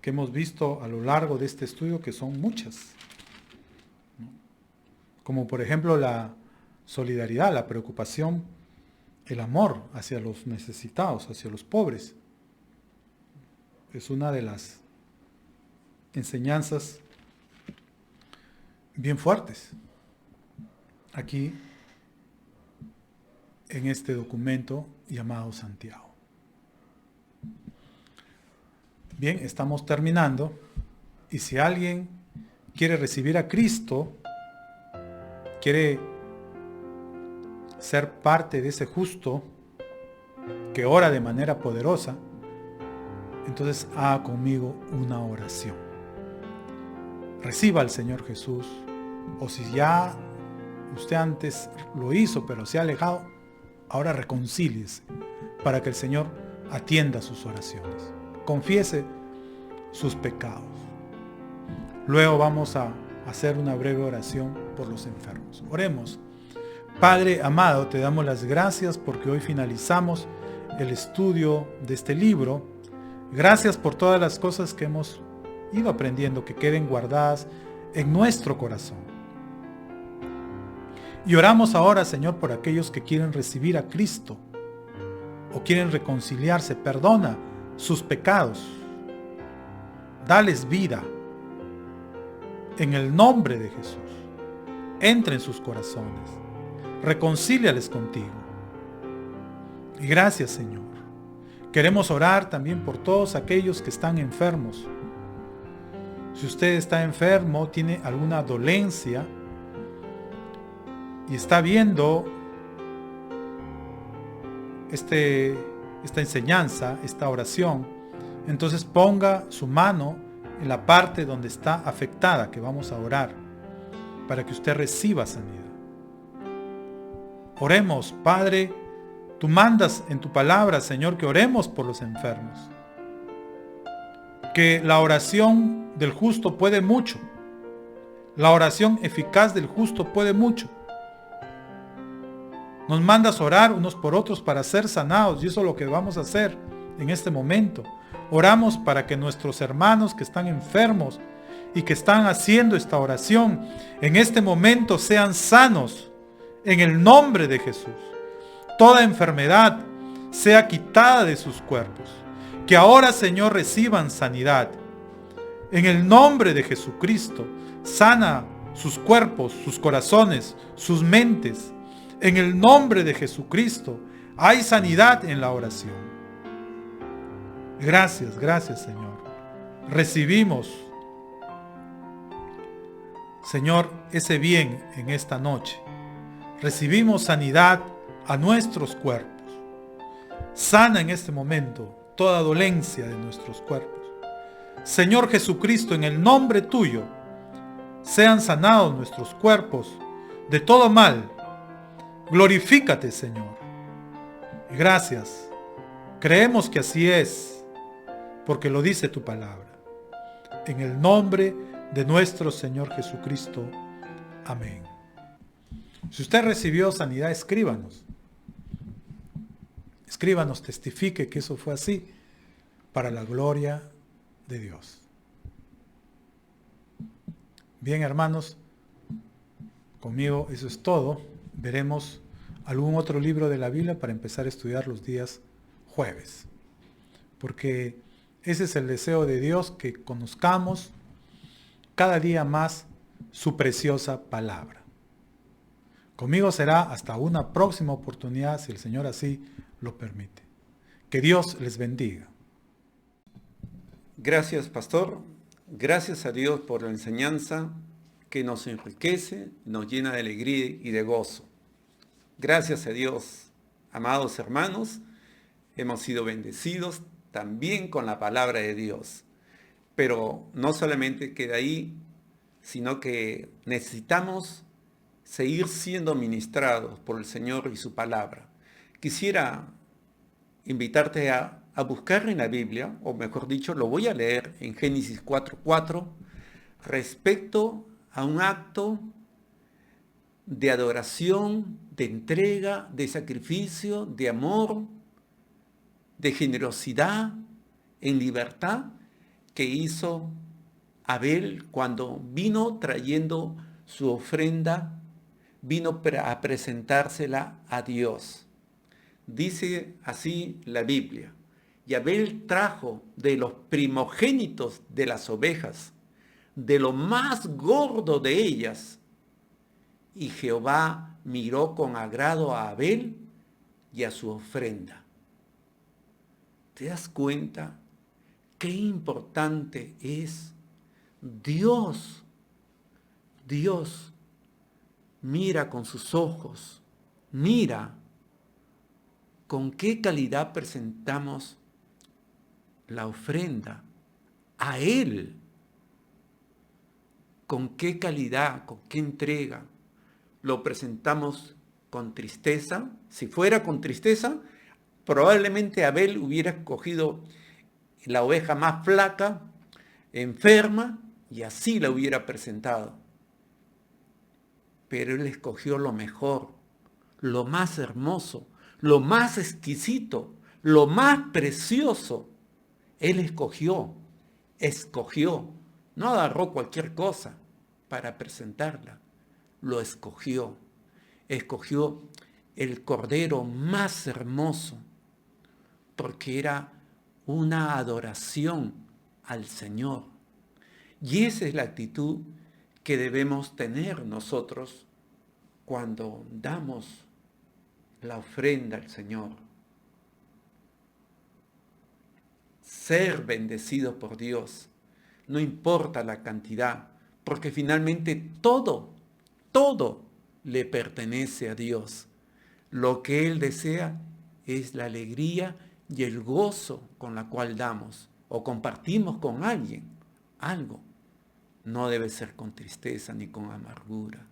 que hemos visto a lo largo de este estudio, que son muchas, ¿no? Como por ejemplo la solidaridad, la preocupación, el amor hacia los necesitados, hacia los pobres. Es una de las enseñanzas bien fuertes aquí en este documento llamado Santiago. Bien, estamos terminando, y si alguien quiere recibir a Cristo, quiere ser parte de ese justo que ora de manera poderosa, entonces haga conmigo una oración. Reciba al Señor Jesús O si ya usted antes lo hizo, pero se ha alejado, ahora reconcíliese para que el Señor atienda sus oraciones. Confiese sus pecados. Luego vamos a hacer una breve oración por los enfermos. Oremos. Padre amado, te damos las gracias porque hoy finalizamos el estudio de este libro. Gracias por todas las cosas que hemos ido aprendiendo, que queden guardadas en nuestro corazón. Y oramos ahora, Señor, por aquellos que quieren recibir a Cristo o quieren reconciliarse. Perdona sus pecados. Dales vida. En el nombre de Jesús. Entra en sus corazones. Reconcíliales contigo. Y gracias, Señor. Queremos orar también por todos aquellos que están enfermos. Si usted está enfermo, tiene alguna dolencia y está viendo esta enseñanza, esta oración, entonces ponga su mano en la parte donde está afectada, que vamos a orar, para que usted reciba sanidad. Oremos, Padre, tú mandas en tu palabra, Señor, que oremos por los enfermos. Que la oración del justo puede mucho. La oración eficaz del justo puede mucho. Nos mandas orar unos por otros para ser sanados, y eso es lo que vamos a hacer en este momento. Oramos para que nuestros hermanos que están enfermos y que están haciendo esta oración en este momento sean sanos en el nombre de Jesús. Toda enfermedad sea quitada de sus cuerpos. Que ahora, Señor, reciban sanidad. En el nombre de Jesucristo, sana sus cuerpos, sus corazones, sus mentes. En el nombre de Jesucristo, hay sanidad en la oración. Gracias, gracias, Señor. Recibimos, Señor, ese bien en esta noche. Recibimos sanidad a nuestros cuerpos. Sana en este momento toda dolencia de nuestros cuerpos. Señor Jesucristo, en el nombre tuyo, sean sanados nuestros cuerpos de todo mal. Glorifícate, Señor. Y gracias. Creemos que así es, porque lo dice tu palabra. En el nombre de nuestro Señor Jesucristo. Amén. Si usted recibió sanidad, escríbanos. Escríbanos, testifique que eso fue así, para la gloria de Dios. Bien, hermanos, conmigo eso es todo. Veremos algún otro libro de la Biblia para empezar a estudiar los días jueves. Porque ese es el deseo de Dios, que conozcamos cada día más su preciosa palabra. Conmigo será hasta una próxima oportunidad, si el Señor así lo permite. Que Dios les bendiga. Gracias, pastor. Gracias a Dios por la enseñanza que nos enriquece, nos llena de alegría y de gozo. Gracias a Dios, amados hermanos, hemos sido bendecidos también con la palabra de Dios. Pero no solamente queda ahí, sino que necesitamos seguir siendo ministrados por el Señor y su palabra. Quisiera invitarte a buscar en la Biblia, o mejor dicho, lo voy a leer en Génesis 4:4, respecto a un acto de adoración, de entrega, de sacrificio, de amor, de generosidad, en libertad, que hizo Abel cuando vino trayendo su ofrenda, vino a presentársela a Dios. Dice así la Biblia: y Abel trajo de los primogénitos de las ovejas, de lo más gordo de ellas, y Jehová miró con agrado a Abel y a su ofrenda. ¿Te das cuenta qué importante es? Dios mira con sus ojos, mira con qué calidad presentamos la ofrenda a Él. con qué calidad, con qué entrega. Lo presentamos con tristeza. Si fuera con tristeza, probablemente Abel hubiera escogido la oveja más flaca, enferma, y así la hubiera presentado. Pero él escogió lo mejor, lo más hermoso, lo más exquisito, lo más precioso. Él escogió, no agarró cualquier cosa para presentarla, lo escogió el cordero más hermoso, porque era una adoración al Señor. Y esa es la actitud que debemos tener nosotros cuando damos la ofrenda al Señor. Ser bendecidos por Dios, no importa la cantidad, porque finalmente todo le pertenece a Dios. Lo que Él desea es la alegría y el gozo con la cual damos o compartimos con alguien algo. No debe ser con tristeza ni con amargura,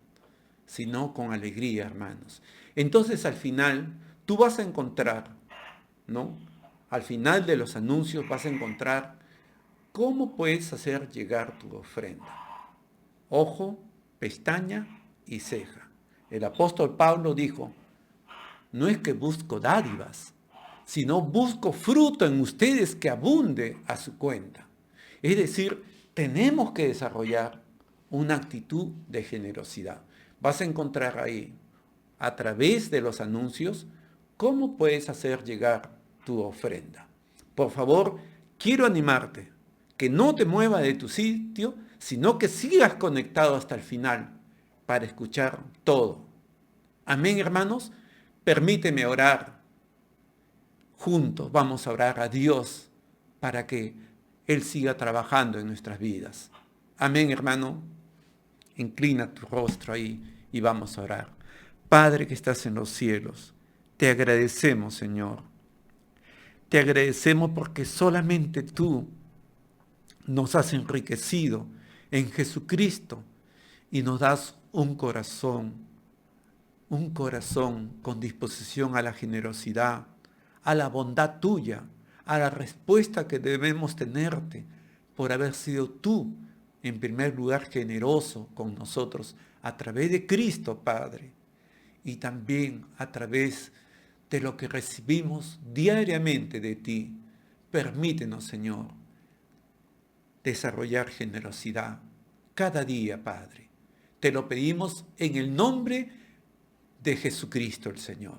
sino con alegría, hermanos. Entonces al final tú vas a encontrar, ¿no? Al final de los anuncios vas a encontrar cómo puedes hacer llegar tu ofrenda. Ojo, pestaña y ceja. El apóstol Pablo dijo, no es que busco dádivas, sino busco fruto en ustedes que abunde a su cuenta. Es decir, tenemos que desarrollar una actitud de generosidad. Vas a encontrar ahí, a través de los anuncios, cómo puedes hacer llegar tu ofrenda. Por favor, quiero animarte, que no te muevas de tu sitio, sino que sigas conectado hasta el final para escuchar todo. Amén, hermanos. Permíteme orar. Juntos vamos a orar a Dios para que Él siga trabajando en nuestras vidas. Amén, hermano. Inclina tu rostro ahí y vamos a orar. Padre que estás en los cielos, te agradecemos, Señor. Te agradecemos porque solamente tú nos has enriquecido en Jesucristo y nos das un corazón con disposición a la generosidad, a la bondad tuya, a la respuesta que debemos tenerte por haber sido tú, en primer lugar, generoso con nosotros a través de Cristo, Padre, y también a través de lo que recibimos diariamente de ti. Permítenos, Señor, desarrollar generosidad cada día, Padre. Te lo pedimos en el nombre de Jesucristo el Señor.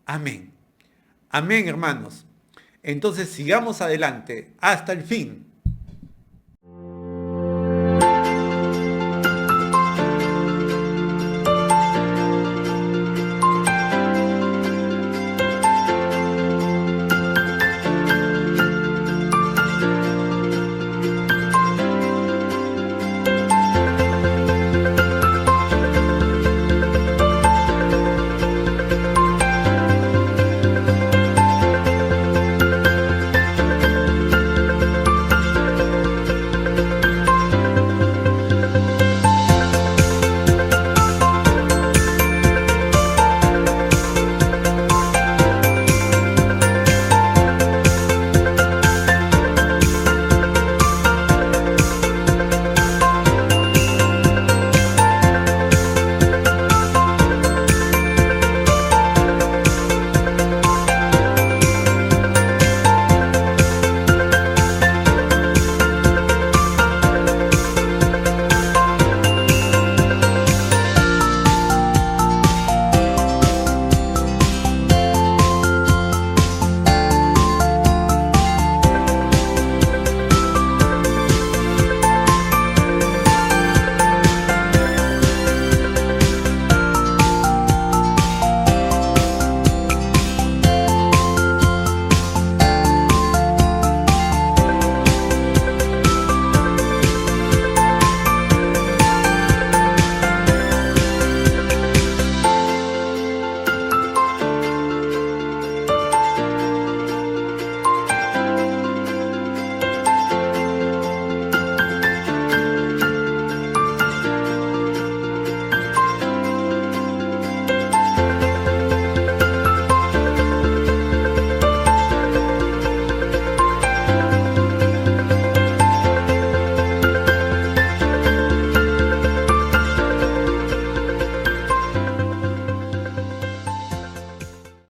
Amén. Amén, hermanos. Entonces sigamos adelante hasta el fin.